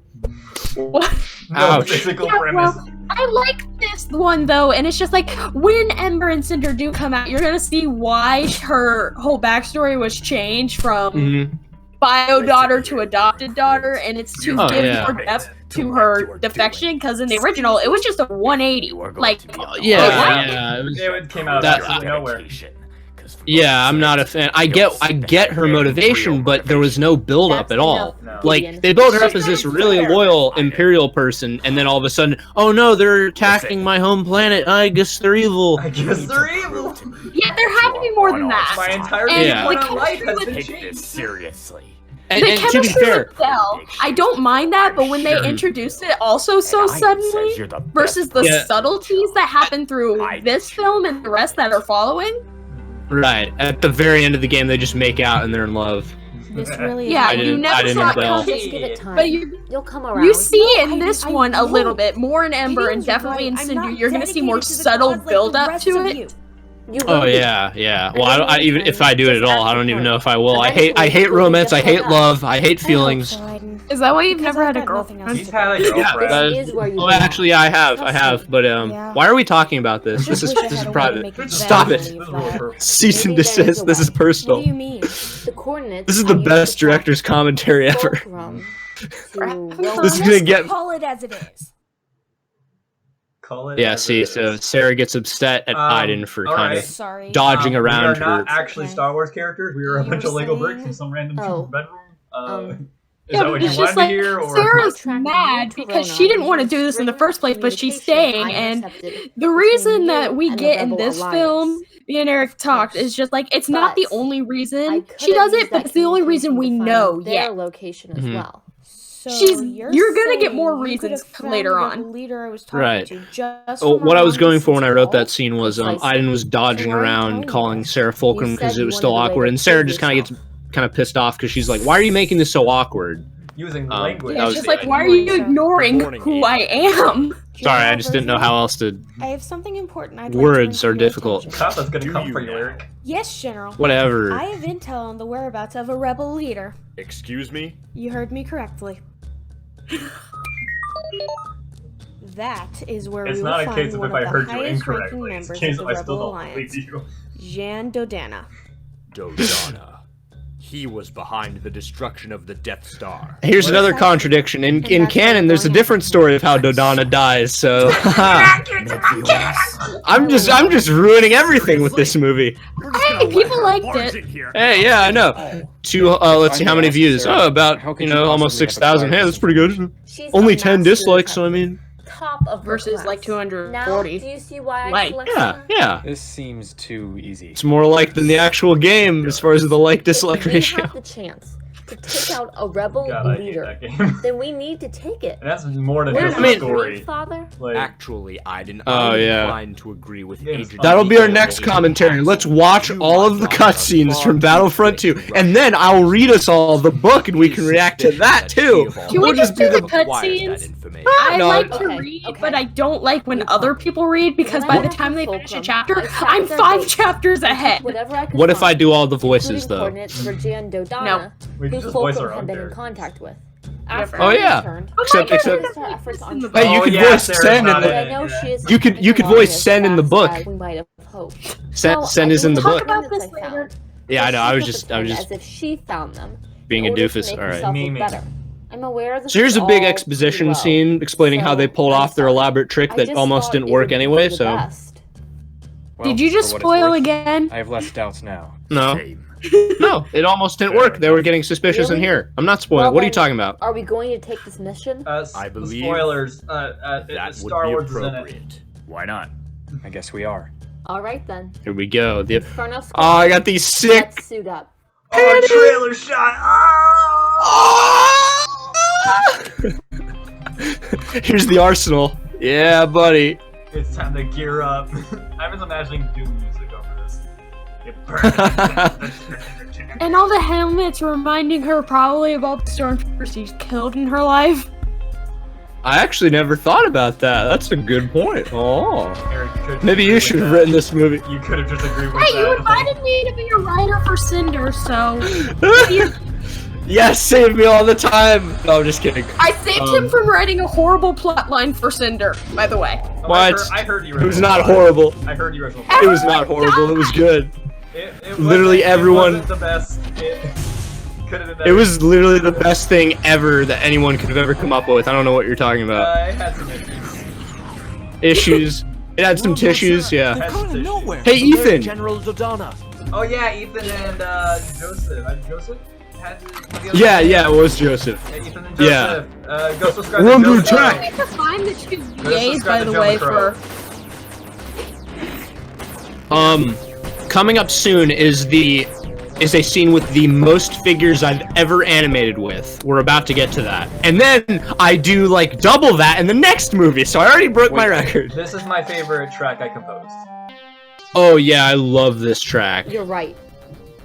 What? No Ouch. physical Yeah, premise. well, I like this one though, and it's just like when Ember and Cinder do come out, you're gonna see why her whole backstory was changed from Mhm. bio daughter to adopted daughter, and it's to Oh, give yeah. more depth to her defection. Because in the original, it was just a 180. Like, Yeah. It was, It came out of That- absolutely nowhere. yeah, I'm not a fan. I get her motivation, but there was no build up at all. No. Like, they built her up as this really loyal Imperial person, and then all of a sudden, oh no, they're attacking my home planet. I guess they're evil. I guess they're evil. yeah, there had to be more than that. My entire And, Yeah. point like, of life has been Take changed. this seriously. And The to be chemistry fair, with Belle, I don't mind that, but when they introduced it also so And Iden suddenly, says you're the best versus the Yeah. subtleties that happen through this film and the rest that are following, right, at the very end of the game, they just make out and they're in love. This really yeah, I you didn't- never I didn't saw it tell. coming. Just give it time. But you You'll come around. see in I- this I one a know. little bit more in Ember and Gideon's definitely in right. I'm Cinder. not You're gonna see more dedicated to the subtle cause like build the up rest to of it. you. You Oh will be. yeah. Well, I even if I do it at all, I don't even know if I will. I hate Eventually, romance. I you'll hate just love. I hate I hope feelings. so, Iden. Is that why you've Because never I've had a got nothing girlfriend? else He's to had a do. girlfriend. This is where you Oh, belong. actually, I have, but Yeah. why are we talking about this? This Just is wish I this is had a way to private. make it Stop better it. believe This is really that. perfect. Cease and Maybe there is desist. a This is way. What personal. do you mean? The coordinates. This is the I used best to track director's commentary ever. fulcrum to This is gonna Just get. call it as it is. Call it Yeah, as see, it so is. Sarah gets upset at Aiden for kind alright. of Sorry. dodging We around are her. not actually Okay. Star Wars characters. We are a You bunch were of Lego bricks saying- in some random Oh. bedroom. Is Yeah, that but what you it's wanted just to like hear? Or Sarah's Track mad new because corona she didn't want to using do this in the string first place, but she's communication staying. I And intercepted the between reason you that we and the get in Rebel this Alliance. film, me and Eric talked, is just like it's not the But only I reason could she have does it, used but that it's the only reason communication we to find know their yet. location as Mhm. well. So You're gonna get more saying you could reasons have found later the on. rebel leader I was talking Right. to just Oh, from what our I was going for when I wrote that long-distance scene was Precisely. Aiden was dodging So why are you around telling me calling this? Sarah Fulcrum You because said it you was still wanted a way awkward, to and Sarah prove just kind of yourself. gets pissed off because she's like, "Why are you making this so awkward?" using Um, language. that Yeah, was it's just the like, idea. why are Good morning, you sir. ignoring Good morning, who Aiden. I am? Sorry, I just didn't know how else to. I have something important I'd Words like are to bring to your difficult. attention. Papa's gonna Do come you for you, now? Eric. Yes, General. Whatever. I have intel on the whereabouts of a rebel leader. Excuse me? You heard me correctly. That is where It's we not will a case find of one if I of heard the you highest ranking incorrectly. It's a members case of of the I still Rebel don't believe Alliance, you. Jan Dodana. Dodana. He was behind the destruction of the Death Star. Here's What another is that? contradiction. In And that's canon, what's there's a going different on. story of how Dodana dies. So I'm just ruining everything with this movie. Hey, people liked it. Hey, yeah, I know. Let's see how many views. Oh, about How could you almost possibly have 6,000. Hey, acquired that's this pretty good. information? She's Only a 10 master dislikes. So I detective. mean, Top of her Versus class. like 240. Now, do you see why I Like, selected yeah, her? yeah. This seems too easy. It's more like than the actual game as far as the like-dislike If we ratio. have the chance to take out a rebel God, I hate leader, that game. then we need to take it. And that's more than We're just I a mean- story. Father. Like, Actually, Aiden, Oh, I'm yeah. inclined to agree with Yes. Agent. That'll be our Gideon next and Agent commentary. Kasey. Let's watch You, all my of the daughter, are cutscenes far from too Battlefront 2, quick to and rush then I'll read us all the book, and we can react to that too. Can we just do the acquired cutscenes? that information. I No, like to okay, read, okay. but I don't like when other people read because When by I the went time to they finish a Fulcrum, chapter, I tracked I'm their 5 base chapters and took ahead. whatever I could What if I find, do all the voices including though? coordinates for Jan Dodana, No. we who can just voice Fulcrum our had own been in characters. contact with. Whatever. After Oh, I yeah. returned, Except- I except- focused our efforts on Hey, Hey, you Oh, can yeah, voice Sarah's Sen in not the. in I it, know yeah. she is You could coming voice along Sen as in the fast book. as we might have hoped. Sen, Well, Sen I is in the can book. talk about this I later. found. Yeah, I know. I She was could just pretend as as if she found them being in a order to doofus. make All right. herself look Miming. better. I'm aware of this. So here's a is big all exposition pretty low. scene explaining how they So, pulled I'm off their sorry. elaborate trick I that just almost thought didn't it work would be anyway. for the So best. Well, Did you just for what it's spoil worth, again? I have less doubts now. no, Same. no, it almost didn't work. They were getting suspicious in Really? here. I'm not spoiling. Well, What are you then, talking about? Are we going to take this mission? I believe spoilers. That would Star be Wars is in it. appropriate. Why not? I guess we are. All right then. Here we go. The, Inferno oh, squad, I got these sick. let's suit up. Oh, trailer shot! Here's the arsenal. Yeah, buddy. It's time to gear up. I was imagining Doom music over this. It burns. And all the helmets reminding her probably of all the stormtroopers she's killed in her life. I actually never thought about that. That's a good point. Oh, Eric, could maybe you agree should with have that. written this movie. You could have just agreed with Hey, you that. invited me to be a writer for Cinder, so Yes, save me all the time. No, I'm just kidding. I saved him from writing a horrible plotline for Cinder, by the way. Oh, What? I heard you. It was not horrible. I heard you original. It was not horrible. It was good. It Literally wasn't- everyone- It wasn't the best. It could have been better. It was literally the best thing ever that anyone could have ever come up with. I don't know what you're talking about. It had some issues. Issues. It had some tissues, yeah. Had some issues. Hey, Ethan. General Dodana. Oh yeah, Ethan and Joseph. Joseph had to. Yeah, it was Joseph. Yeah, Ethan and Yeah. Joseph. Go subscribe We're to under Joseph. attack. I like to find the two Go VAs, subscribe by to the Joe way, McCrow. for Coming up soon is a scene with the most figures I've ever animated with. We're about to get to that. And then I do like double that in the next movie, so I already broke my record. This is my favorite track I composed. Oh yeah, I love this track. You're right.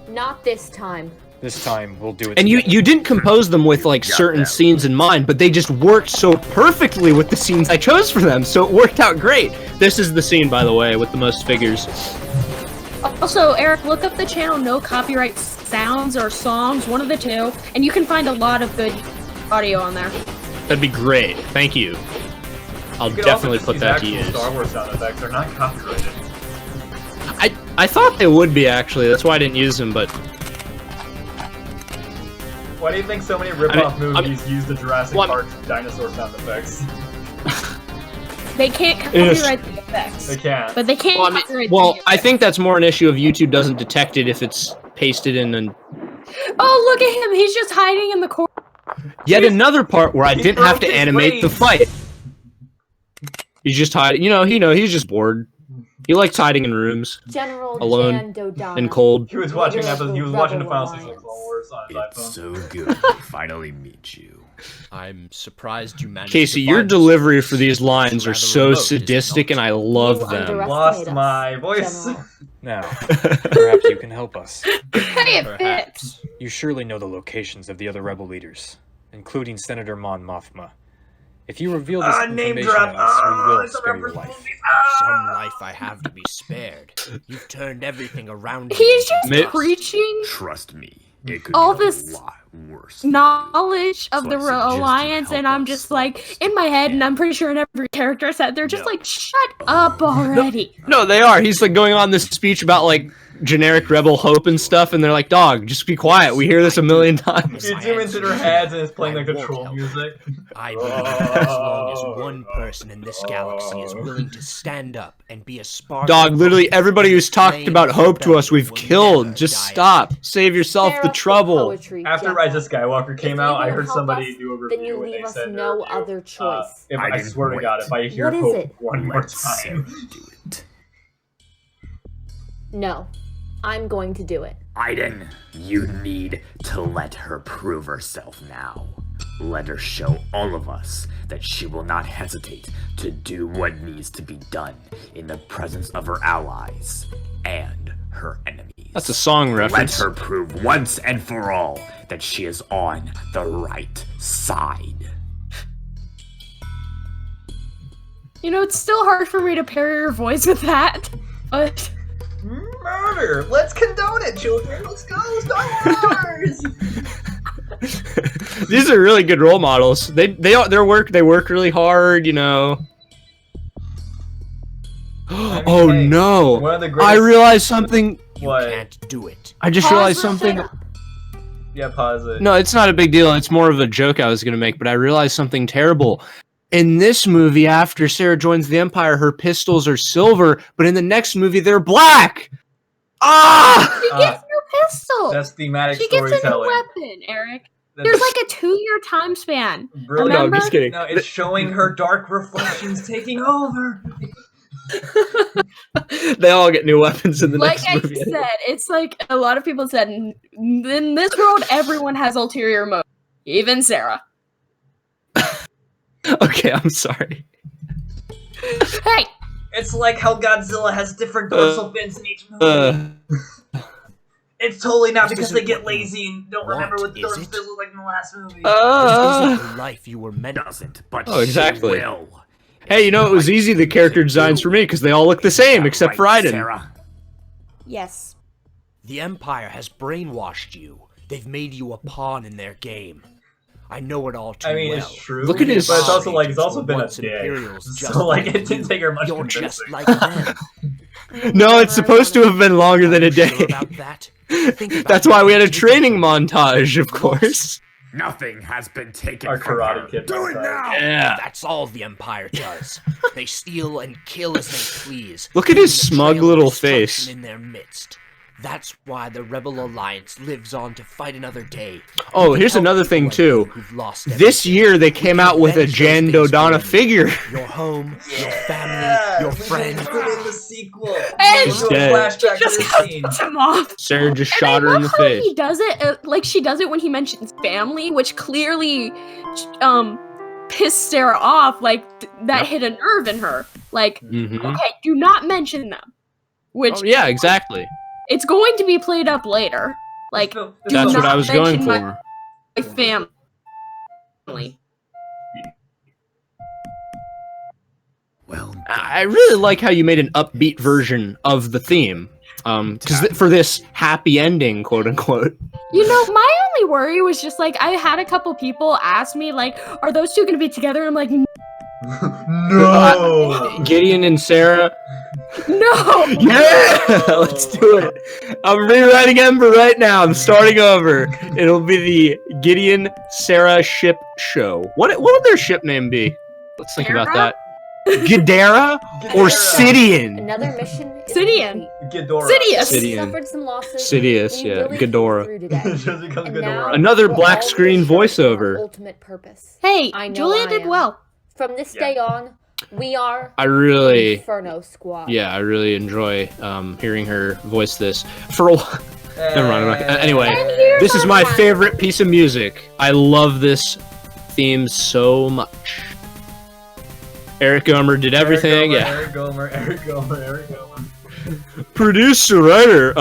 Not this time. This time we'll do it. And you together. didn't compose them with like certain scenes in mind, but they just worked so perfectly with the scenes I chose for them, so it worked out great. This is the scene, by the way, with the most figures. Also, Eric, look up the channel No Copyright Sounds or Songs, one of the two, and you can find a lot of good audio on there. That'd be great. Thank you. I'll You could definitely also put just that to use use. actual Star Wars sound effects. They're not copyrighted. I thought they would be, actually. That's why I didn't use them, but... Why do you think so many rip-off movies use the Jurassic Park dinosaur sound effects? They can't copyright the effects. They can't. But they can't copyright the effects. I think that's more an issue of YouTube doesn't detect it if it's pasted in an... Oh, look at him! He's just hiding in the corner. Yet another part where I didn't have to animate the fight. He's just hiding. He's just bored. He likes hiding in rooms, General alone, Jan Dodonna, and cold. He was watching leader of He was the watching the Rebel final season of Clone Alliance. Wars on his iPhone. It's so good to finally meet you. I'm surprised you managed Casey, to your find this delivery place. for these lines It's are rather so remote, is it sadistic, not? and I love You them. underestimate Lost us, my voice. General. Now, perhaps you can help us. Hey, it fits. Perhaps. You surely know the locations of the other rebel leaders, including Senator Mon Mothma. If you reveal this Name information drop. to us, we will It's a spare your reference life. movie. Some life I have to be spared. You've turned everything around. He's you just into dust. preaching Trust me, it could all be this a lot worse. knowledge of the So I suggest you Alliance, help and I'm us just on like, this. in my head, and I'm pretty sure in every character I said, they're just like, shut up already. No, they are. He's like going on this speech about like generic rebel hope and stuff, and they're like, "Dog, just be quiet. We hear this a million times." You zoom into their heads and it's playing like the I won't troll help. music. I believe that as long as one person in this galaxy is willing to stand up and be a spark. Dog, of literally hope, everybody who's talked flame about of hope to us, we've rebellion will killed. never Just die. stop. Save yourself Spare the us trouble. poetry, After General. Rise of Skywalker If came you out, I won't heard help somebody us, do a then you review and leave they us said no their review, other choice. I didn't swear to God, if I hear What is hope it? one more Let Sarah time. do it. No, I'm going to do it. Aiden, you need to let her prove herself now. Let her show all of us that she will not hesitate to do what needs to be done in the presence of her allies and her enemies. That's a song Let reference. her prove once and for all that she is on the right side. You know, it's still hard for me to pair your voice with that, but Murder! Let's condone it, children! Let's go, Star Wars! These are really good role models. They work really hard, you know. mean, Oh hey, no! one of the I greatest- realized something. You What? can't do it. I just Pause realized the something. setup. Yeah, pause it. No, it's not a big deal. It's more of a joke I was gonna make, but I realized something terrible. In this movie, after Sarah joins the Empire, her pistols are silver, but in the next movie, they're black. Ah! she gets no pistol. That's thematic She gets a new storytelling. weapon, Eric. That's There's like a 2-year time span. brilliant. No, I'm just kidding. No, it's showing her dark reflections taking over. They all get new weapons in the Like next I movie. said, it's like a lot of people said, in this world, everyone has ulterior motives. Even Sarah. Okay, I'm sorry. Hey! It's like how Godzilla has different dorsal fins in each movie. It's totally not This because isn't they get what you lazy and don't want, remember what the is dorsal it? fins look like in the last movie. This isn't the life you were meant. Doesn't, but Oh, exactly. she will. Hey, you know, it was easy, the character designs for me, because they all look the same, except for Right, Aiden. Sarah? Yes. The Empire has brainwashed you. They've made you a pawn in their game. I know it all too I mean, well. it's true. Look at his- But it's also like it's Agents also were been a once day, Imperials just so like like it didn't you. take her much You're convincing. just like them. No, it's supposed to have been longer than a Sure day. about that? Think about That's why we had a it. training montage, of course. Nothing has been taken Our from Karate her. Kid Do it montage. now! Yeah. That's all the Empire does. They steal and kill as they please. Look at his leaving a smug trail of little destruction face. in their midst. That's why the Rebel Alliance lives on to fight another day. Oh, We here's help another people thing, like too. you who've lost This everything. year, they We came can out with a avenge Jan those things Dodonna for you. figure. Your home, your family, your friends. Put in the sequel. And We'll do a dead. flashback to Just this scene. cuts him off. Sarah just And shot I her in love the how face. he does it, like she does it when he mentions family, which clearly, pissed Sarah off. Like that hit a nerve in her. Like, Mhm. okay, do not mention them. Which Oh, yeah, exactly. it's going to be played up later. Like, This do That's what not I was going mention my for. family. Well, I really like how you made an upbeat version of the theme Because for this happy ending, quote unquote. You know, my only worry was just like I had a couple people ask me like, "Are those two going to be together?" And I'm like, No. Gideon and Sarah. "No." Yeah, let's do it. I'm rewriting Ember right now. I'm starting over. It'll be the Gideon Sarah ship show. What would their ship name be? Let's think about that. Gadara or Sidian? Another mission is Sidian. complete. Ghidorah. Sidious. We Sidian. suffered some losses. Sidious, We yeah. really Ghidorah. pulled through today. It just becomes And Ghidorah. now Another we're black all screen reassured of our voiceover. ultimate purpose. Hey, I know Julia I did am. well. From this Yeah. day on, we are I really, Inferno Squad. yeah, I really enjoy hearing her voice this. For a while. Never mind. I'm not, anyway, this is my favorite piece of music. I love this theme so much. Eric Gomer did everything. Eric Gomer. Producer, writer,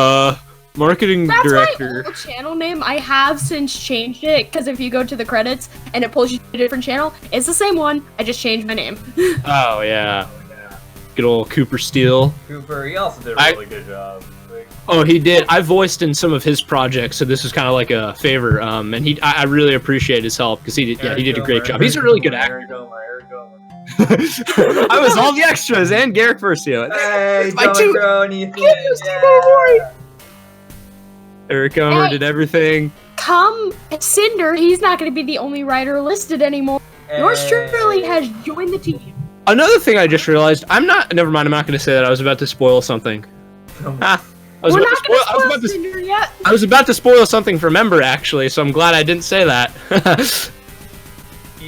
marketing That's director. my old channel name. I have since changed it because if you go to the credits and it pulls you to a different channel, it's the same one. I just changed my name. Oh yeah, good old Cooper Steele. Cooper, he also did a really good job. Oh, he did. I voiced in some of his projects, so this is kind of like a favor. And I really appreciate his help because he did a great job. He's a really good actor. Eric Gomer. I was all the extras and Garrick Versio. Hey, My two- yeah. Eric Gomer Hey. did everything. Come Cinder, he's not going to be the only writer listed anymore. Yours truly has joined the team. Another thing I just realized, never mind, I'm not going to say that. I was about to spoil something. I was We're about not to going spoil- I was about to to- spoil Cinder yet. I was about to spoil something from Ember, actually, so I'm glad I didn't say that.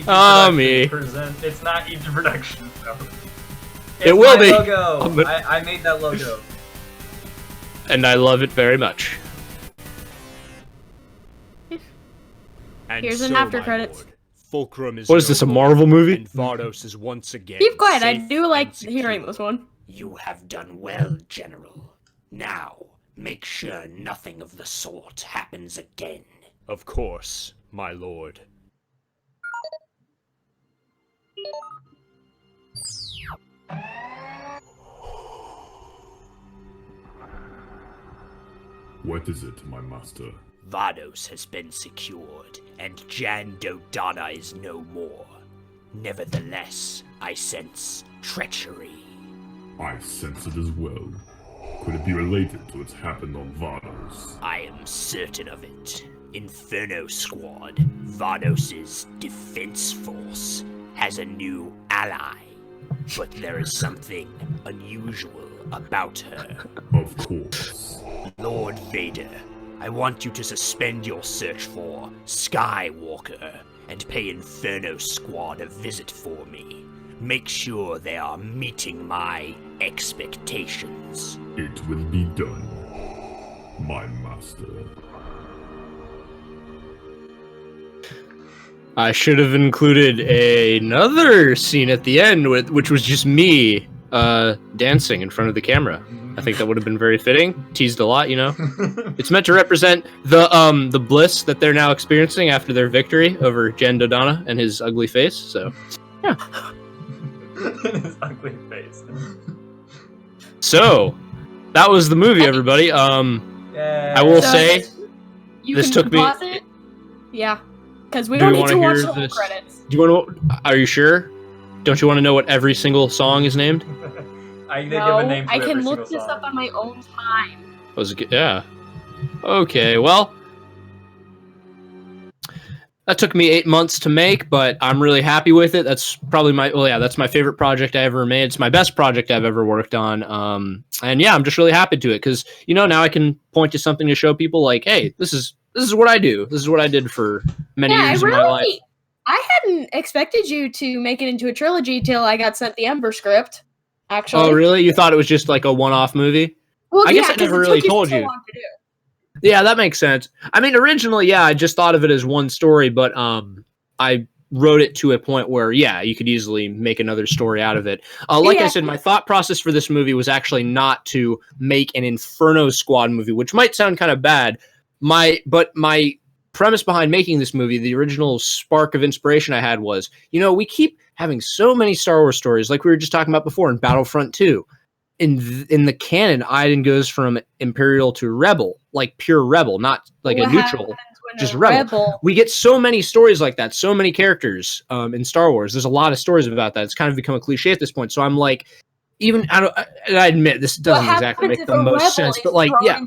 Oh, me. It's not EG Productions, though. It will my be. Logo. I made that logo. And I love it very much. And Here's an so, after my credits. lord, Fulcrum is What is this, a no Marvel more, movie? And Vardos is once again Keep quiet, I safe do like and secure. hearing this one. You have done well, General. Now, make sure nothing of the sort happens again. Of course, my lord. What is it, my master? Vardos has been secured, and Jan Dodana is no more. Nevertheless, I sense treachery. I sense it as well. Could it be related to what's happened on Vardos? I am certain of it. Inferno Squad, Vardos's defense force, has a new ally. But there is something unusual about her. Of course. Lord Vader, I want you to suspend your search for Skywalker and pay Inferno Squad a visit for me. Make sure they are meeting my expectations. It will be done, my master. I should have included another scene at the end, which was just me dancing in front of the camera. I think that would have been very fitting. Teased a lot, you know. It's meant to represent the bliss that they're now experiencing after their victory over Jan Dodana and his ugly face. So, yeah. His ugly face. So, that was the movie, everybody. Yeah. I will So, say You this can took me. pause it. Yeah, because we Do don't we need to wanna watch hear the whole this? credits. Do you want to? Are you sure? Don't you want to know what every single song is named? They give No, a name to I every can look single this song. up on my own time. Yeah. Okay, well, that took me 8 months to make, but I'm really happy with it. That's probably that's my favorite project I ever made. It's my best project I've ever worked on. And yeah, I'm just really happy to it because, you know, now I can point to something to show people like, hey, this is what I do. This is what I did for many years of my life. I hadn't expected you to make it into a trilogy till I got sent the Ember script. Actually. Oh, really? You thought it was just like a one-off movie? Well, I guess I 'cause never it really took told so you. long to do. Yeah, that makes sense. I mean, originally, yeah, I just thought of it as one story, but I wrote it to a point where, yeah, you could easily make another story out of it. Like I said, my thought process for this movie was actually not to make an Inferno Squad movie, which might sound kind of bad. But my premise behind making this movie, the original spark of inspiration I had was, you know, we keep having so many Star Wars stories, like we were just talking about before in Battlefront 2. in the canon, Iden goes from Imperial to Rebel, like pure Rebel, not like a neutral, just Rebel. We get so many stories like that, so many characters in Star Wars. There's a lot of stories about that. It's kind of become a cliche at this point. So I'm like, and I admit this doesn't exactly make the most sense, but like, yeah,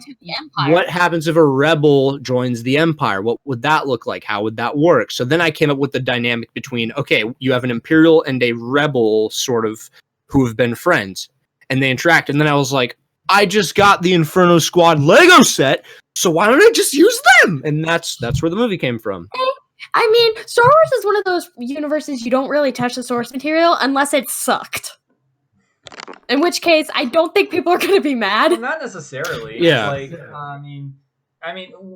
what happens if a Rebel joins the Empire? What would that look like? How would that work? So then I came up with the dynamic between, okay, you have an Imperial and a Rebel sort of who have been friends, and they interact. And then I was like, I just got the Inferno Squad Lego set, so why don't I just use them? And that's where the movie came from. I mean, Star Wars is one of those universes you don't really touch the source material unless it sucked. In which case, I don't think people are going to be mad. Well, not necessarily. Yeah. Like, I mean,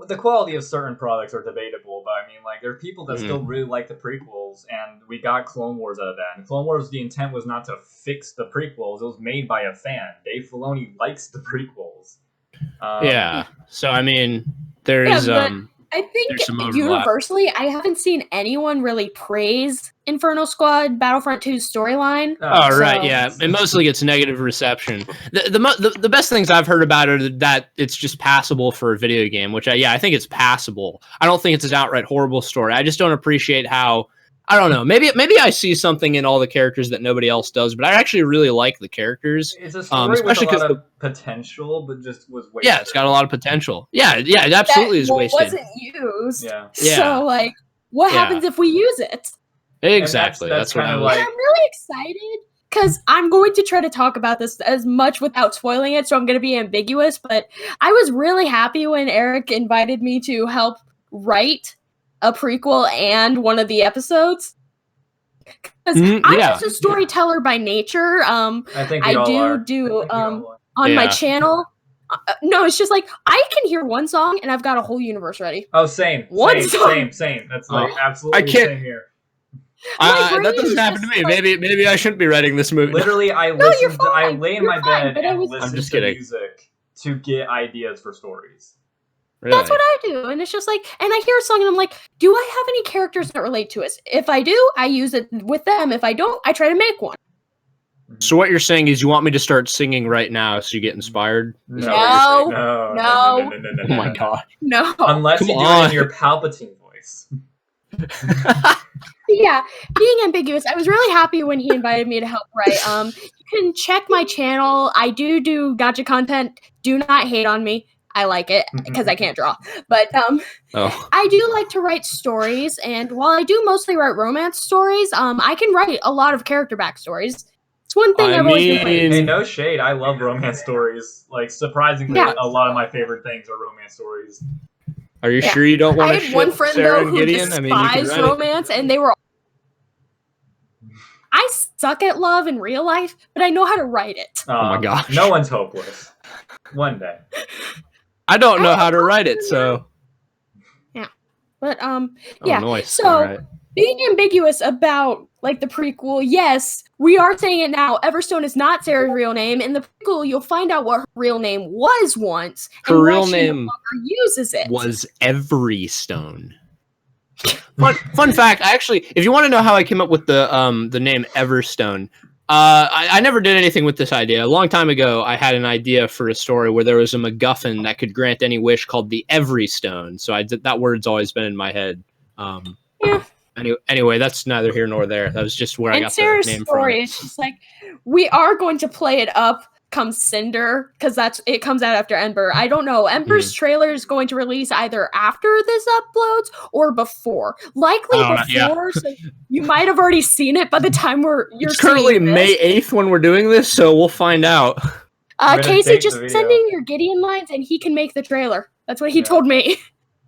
the quality of certain products are debatable, but I mean, like, there are people that still really like the prequels, and we got Clone Wars out of that. And Clone Wars, the intent was not to fix the prequels; it was made by a fan. Dave Filoni likes the prequels. Yeah. So I mean, there's I think universally, I haven't seen anyone really praise Inferno Squad Battlefront 2's storyline. Right, yeah. It mostly gets negative reception. The best things I've heard about it are that it's just passable for a video game, which I think it's passable. I don't think it's an outright horrible story. I just don't appreciate how, I don't know, maybe I see something in all the characters that nobody else does, but I actually really like the characters. It's a story especially with a lot of potential, but just was wasted. Yeah, it's got a lot of potential. Yeah, it absolutely is wasted. It wasn't used. Yeah. So, like, what happens if we use it? Exactly. That's what I'm like. I'm really excited because I'm going to try to talk about this as much without spoiling it, so I'm going to be ambiguous, but I was really happy when Eric invited me to help write a prequel and one of the episodes. Because I'm just a storyteller by nature. I think I do on my channel. No, it's just like I can hear one song and I've got a whole universe ready. Oh, same. That's like absolutely the same here. That doesn't happen to me. Maybe I shouldn't be writing this movie. Literally, I lay in my bed and listen to music to get ideas for stories. Really? That's what I do, and it's just like, and I hear a song and I'm like, do I have any characters that relate to us? If I do, I use it with them. If I don't, I try to make one. So what you're saying is you want me to start singing right now so you get inspired? No. Oh my god. No. Unless you do it in your Palpatine voice. Yeah, being ambiguous. I was really happy when he invited me to help write. You can check my channel. I do gacha content. Do not hate on me. I like it because I can't draw. But I do like to write stories, and while I do mostly write romance stories, I can write a lot of character backstories. It's one thing I've always been playing. Hey, no shade. I love romance stories. Like, surprisingly, a lot of my favorite things are romance stories. Are you sure you don't want to I had one friend, Sarra and who Gideon? despised romance, and they were... I suck at love in real life, but I know how to write it. Oh my gosh. No one's hopeless. One day. I don't know how to write it, so... Yeah. But, yeah. Nice. So, being ambiguous about, like, the prequel, yes, we are saying it now. Everstone is not Sarah's real name. In the prequel, you'll find out what her real name was once. Her real name uses it. was Everstone. Fun fact, actually, if you want to know how I came up with the name Everstone, I never did anything with this idea. A long time ago, I had an idea for a story where there was a MacGuffin that could grant any wish called the Everystone. So that word's always been in my head. Yeah. Anyway, that's neither here nor there. That was just where I got Sarah's the name story, from. It's just like, we are going to play it up come Cinder, because it comes out after Ember. I don't know. Ember's trailer is going to release either after this uploads or before. Likely before, so you might have already seen it by the time you're It's currently May 8th when we're doing this, so we'll find out. Kasey, just send in your Gideon lines and he can make the trailer. That's what he told me.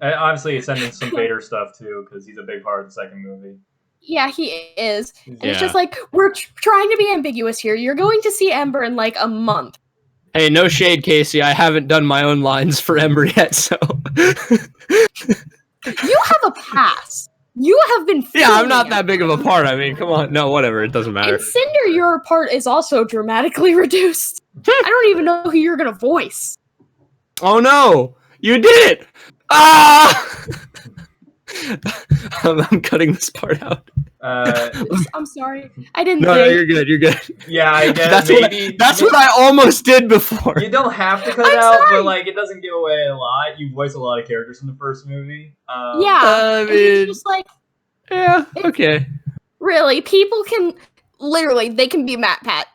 Obviously, he's sending some Vader stuff, too, because he's a big part of the second movie. Yeah, he is. And it's just like, we're trying to be ambiguous here. You're going to see Ember in, like, a month. Hey, no shade, Kasey. I haven't done my own lines for Ember yet, so... You have a pass. You have been... Yeah, I'm not that big of a part. I mean, come on. No, whatever. It doesn't matter. And Cinder, your part is also dramatically reduced. I don't even know who you're going to voice. Oh, no. You did it! Ah! I'm cutting this part out. I'm sorry. I didn't No, think. you're good. You're good. Yeah, I guess That's what I almost did before. You don't have to cut it out, but like it doesn't give away a lot. You voice a lot of characters from the first movie. I mean, it's just like, yeah, okay. Really, people can literally they can be Matt Pat.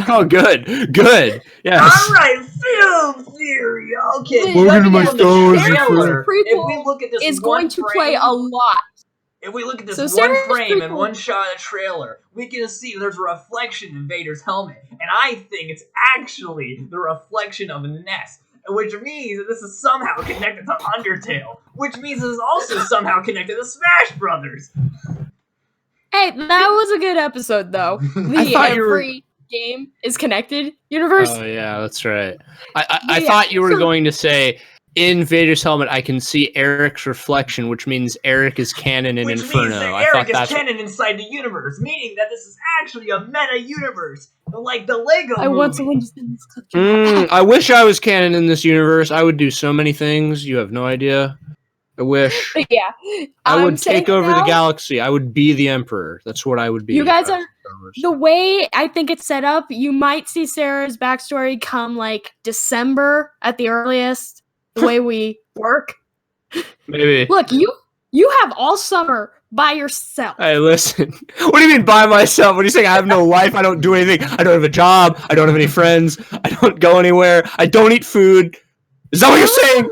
Oh, good. Yes. All right, film theory. Okay, Welcome to my trailer. If we look at this, is going to play a lot. If we look at this So one Sarah's frame and prequel- one shot of the trailer, we can see there's a reflection in Vader's helmet, and I think it's actually the reflection of Ness, which means that this is somehow connected to Undertale, which means it is also somehow connected to Smash Brothers. Hey, that was a good episode, though. The every game is connected universe. Oh yeah, that's right. I thought you were going to say, in Vader's helmet, I can see Eric's reflection, which means Eric is canon in Inferno. Which means that Eric is canon inside the universe, meaning that this is actually a meta universe, like the Lego movie. I want someone to send this clip to me. I wish I was canon in this universe. I would do so many things. You have no idea. I wish. Yeah. I would take over the galaxy. I would be the Emperor. That's what I would be. You guys are... The way I think it's set up, you might see Sarah's backstory come, like, December at the earliest. The way we work. Maybe. Look, you have all summer by yourself. Hey, listen. What do you mean by myself? What are you saying? I have no life. I don't do anything. I don't have a job. I don't have any friends. I don't go anywhere. I don't eat food. Is that what you're saying?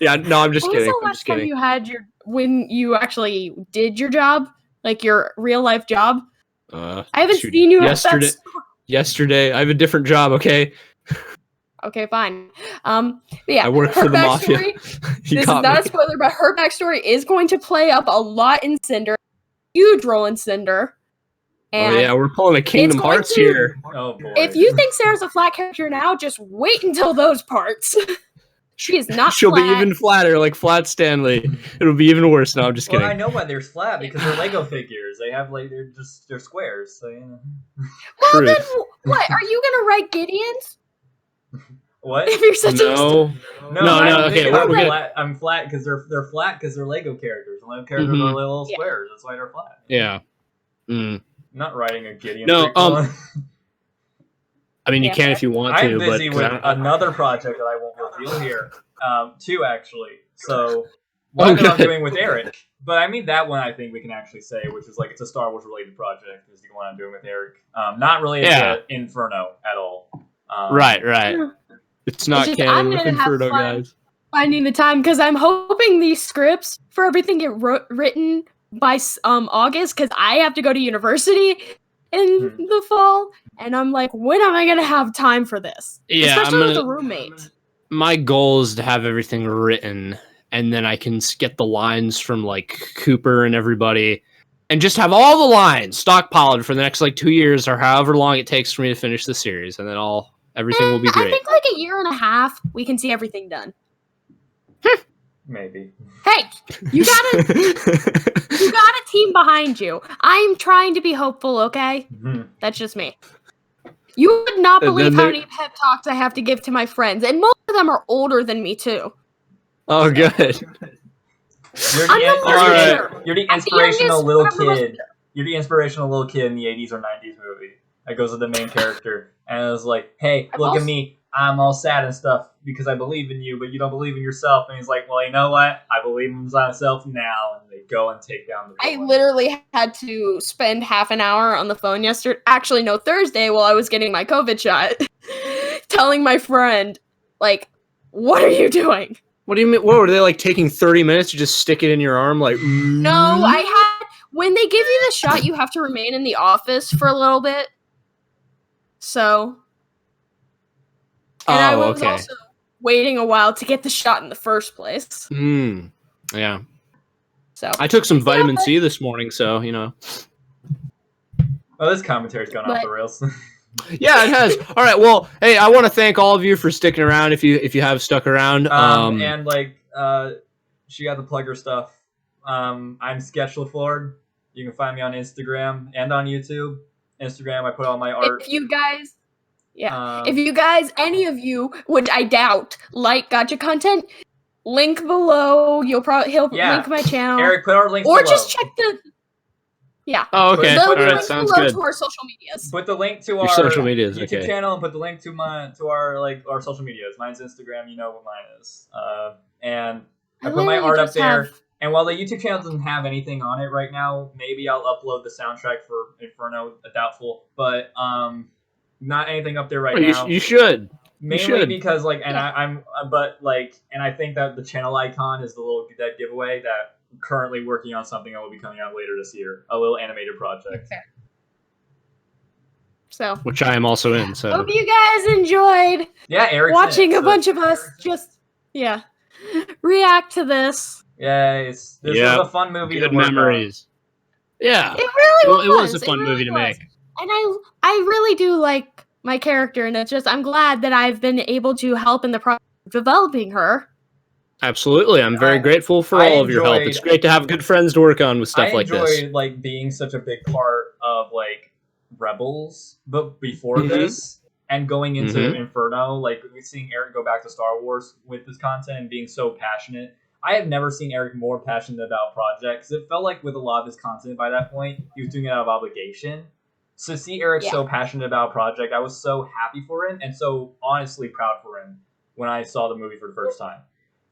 Yeah, no, I'm just kidding. When was the last time you had when you actually did your job? Like your real life job? I haven't seen you yesterday. I have a different job, okay? Okay, fine. Yeah, I work for the mafia. This is not a spoiler, but her backstory is going to play up a lot in Cinder. Huge role in Cinder. And oh yeah, we're pulling a Kingdom Hearts here. Oh boy. If you think Sarah's a flat character now, just wait until those parts. She is not She'll flat. be even flatter, like Flat Stanley. It'll be even worse. No, I'm just kidding. Well, I know why they're flat, because they're Lego figures. They have like they're squares, so you know. Well then what? Are you gonna write Gideon's? What? If you're such no, okay, we're flat. I'm flat because they're flat because they're Lego characters. And Lego characters are little squares. That's why they're flat. Yeah. I'm not writing a Gideon. No, I mean, you can if you want to. I'm busy with another project that I won't reveal here. Two actually. So one that I'm doing with Eric, but I mean that one I think we can actually say, which is like it's a Star Wars related project. Is the one I'm doing with Eric. Not related to Inferno at all. Right. It's not canon with Inferno, guys. Finding the time because I'm hoping these scripts for everything get written by August because I have to go to university in the fall, and I'm like, when am I gonna have time for this? Yeah, especially with a roommate. My goal is to have everything written, and then I can get the lines from like Cooper and everybody, and just have all the lines stockpiled for the next like 2 years or however long it takes for me to finish the series, and then everything will be great. I think like a year and a half, we can see everything done. Maybe. Hey, you got a team behind you. I'm trying to be hopeful, okay? That's just me. You would not believe how many pep talks I have to give to my friends, and most of them are older than me too. Oh, good. You're the inspirational little kid. You're the inspirational little kid in the 80s or 90s movie. That goes with the main character, and it was like, "Hey, look at me. I'm all sad and stuff because I believe in you, but you don't believe in yourself." And he's like, "Well, you know what? I believe in myself now." And they go and take down the villain. I literally had to spend half an hour on the phone yesterday. Actually, no, Thursday while I was getting my COVID shot, telling my friend, like, "What are you doing?" What do you mean? What were they like taking 30 minutes to just stick it in your arm? Like, no, when they give you the shot, you have to remain in the office for a little bit. So. And I was also waiting a while to get the shot in the first place. Yeah. So I took some vitamin C this morning, so you know. Oh, this commentary's gone off the rails. Yeah, it has. All right. Well, hey, I want to thank all of you for sticking around. If you have stuck around, and like she got to plug her stuff. I'm Sketchleford. You can find me on Instagram and on YouTube. Instagram, I put all my art. If you guys. Yeah, if you guys, any of you, which I doubt, like gacha content, link below. He'll link my channel. Eric, put our links or below. just check the. Yeah. Oh, okay. The All right, link sounds below good. to our social medias. Put the link to Your our social medias, YouTube okay. channel and put the link to our social medias. Mine's Instagram. You know what mine is. And I put my art up there. And while the YouTube channel doesn't have anything on it right now, maybe I'll upload the soundtrack for Inferno. Doubtful, but not anything up there right now. You should. Mainly because like, and I think that the channel icon is the little that giveaway that I'm currently working on something that will be coming out later this year, a little animated project. Okay. So, which I am also in. So hope you guys enjoyed. Yeah, Eric's watching a bunch of us just react to this. Yeah, this was a fun movie. Good to work memories. On. Yeah, it really was. It was a fun movie to make, and I really do like my character, and it's just I'm glad that I've been able to help in the process of developing her. Absolutely, I'm very grateful for all of your help. It's great to have good friends to work on with stuff like this. I enjoyed like being such a big part of like Rebels, but before this and going into Inferno, like seeing Eric go back to Star Wars with this content and being so passionate. I have never seen Eric more passionate about projects. It felt like with a lot of his content by that point, he was doing it out of obligation. So to see Eric so passionate about a project, I was so happy for him and so honestly proud for him when I saw the movie for the first time.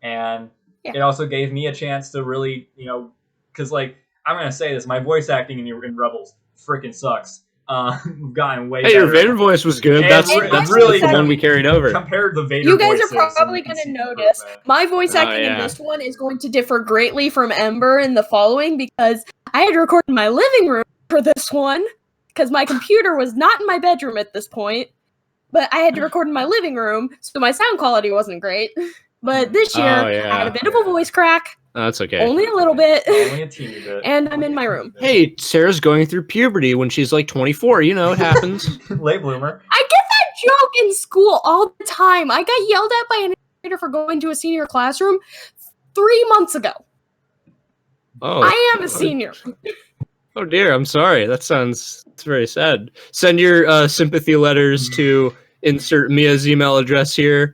And it also gave me a chance to really, because like I'm gonna say this, my voice acting in Rebels freaking sucks. Gotten way better. Your Vader voice was good. That's really the one we carried over. Compared to the Vader you guys voices, are probably going to notice my voice acting in this one is going to differ greatly from Ember in the following because I had to record in my living room for this one because my computer was not in my bedroom at this point, but I had to record in my living room, so my sound quality wasn't great. But this year, I had a bit of a voice crack. That's okay. Only a little bit. Only a teeny bit. And I'm in my room. Hey, Sarah's going through puberty when she's like 24. You know, it happens. Late bloomer. I get that joke in school all the time. I got yelled at by an educator for going to a senior classroom 3 months ago. Oh. I am a senior. Oh dear, I'm sorry. It's very sad. Send your sympathy letters to insert Mia's email address here.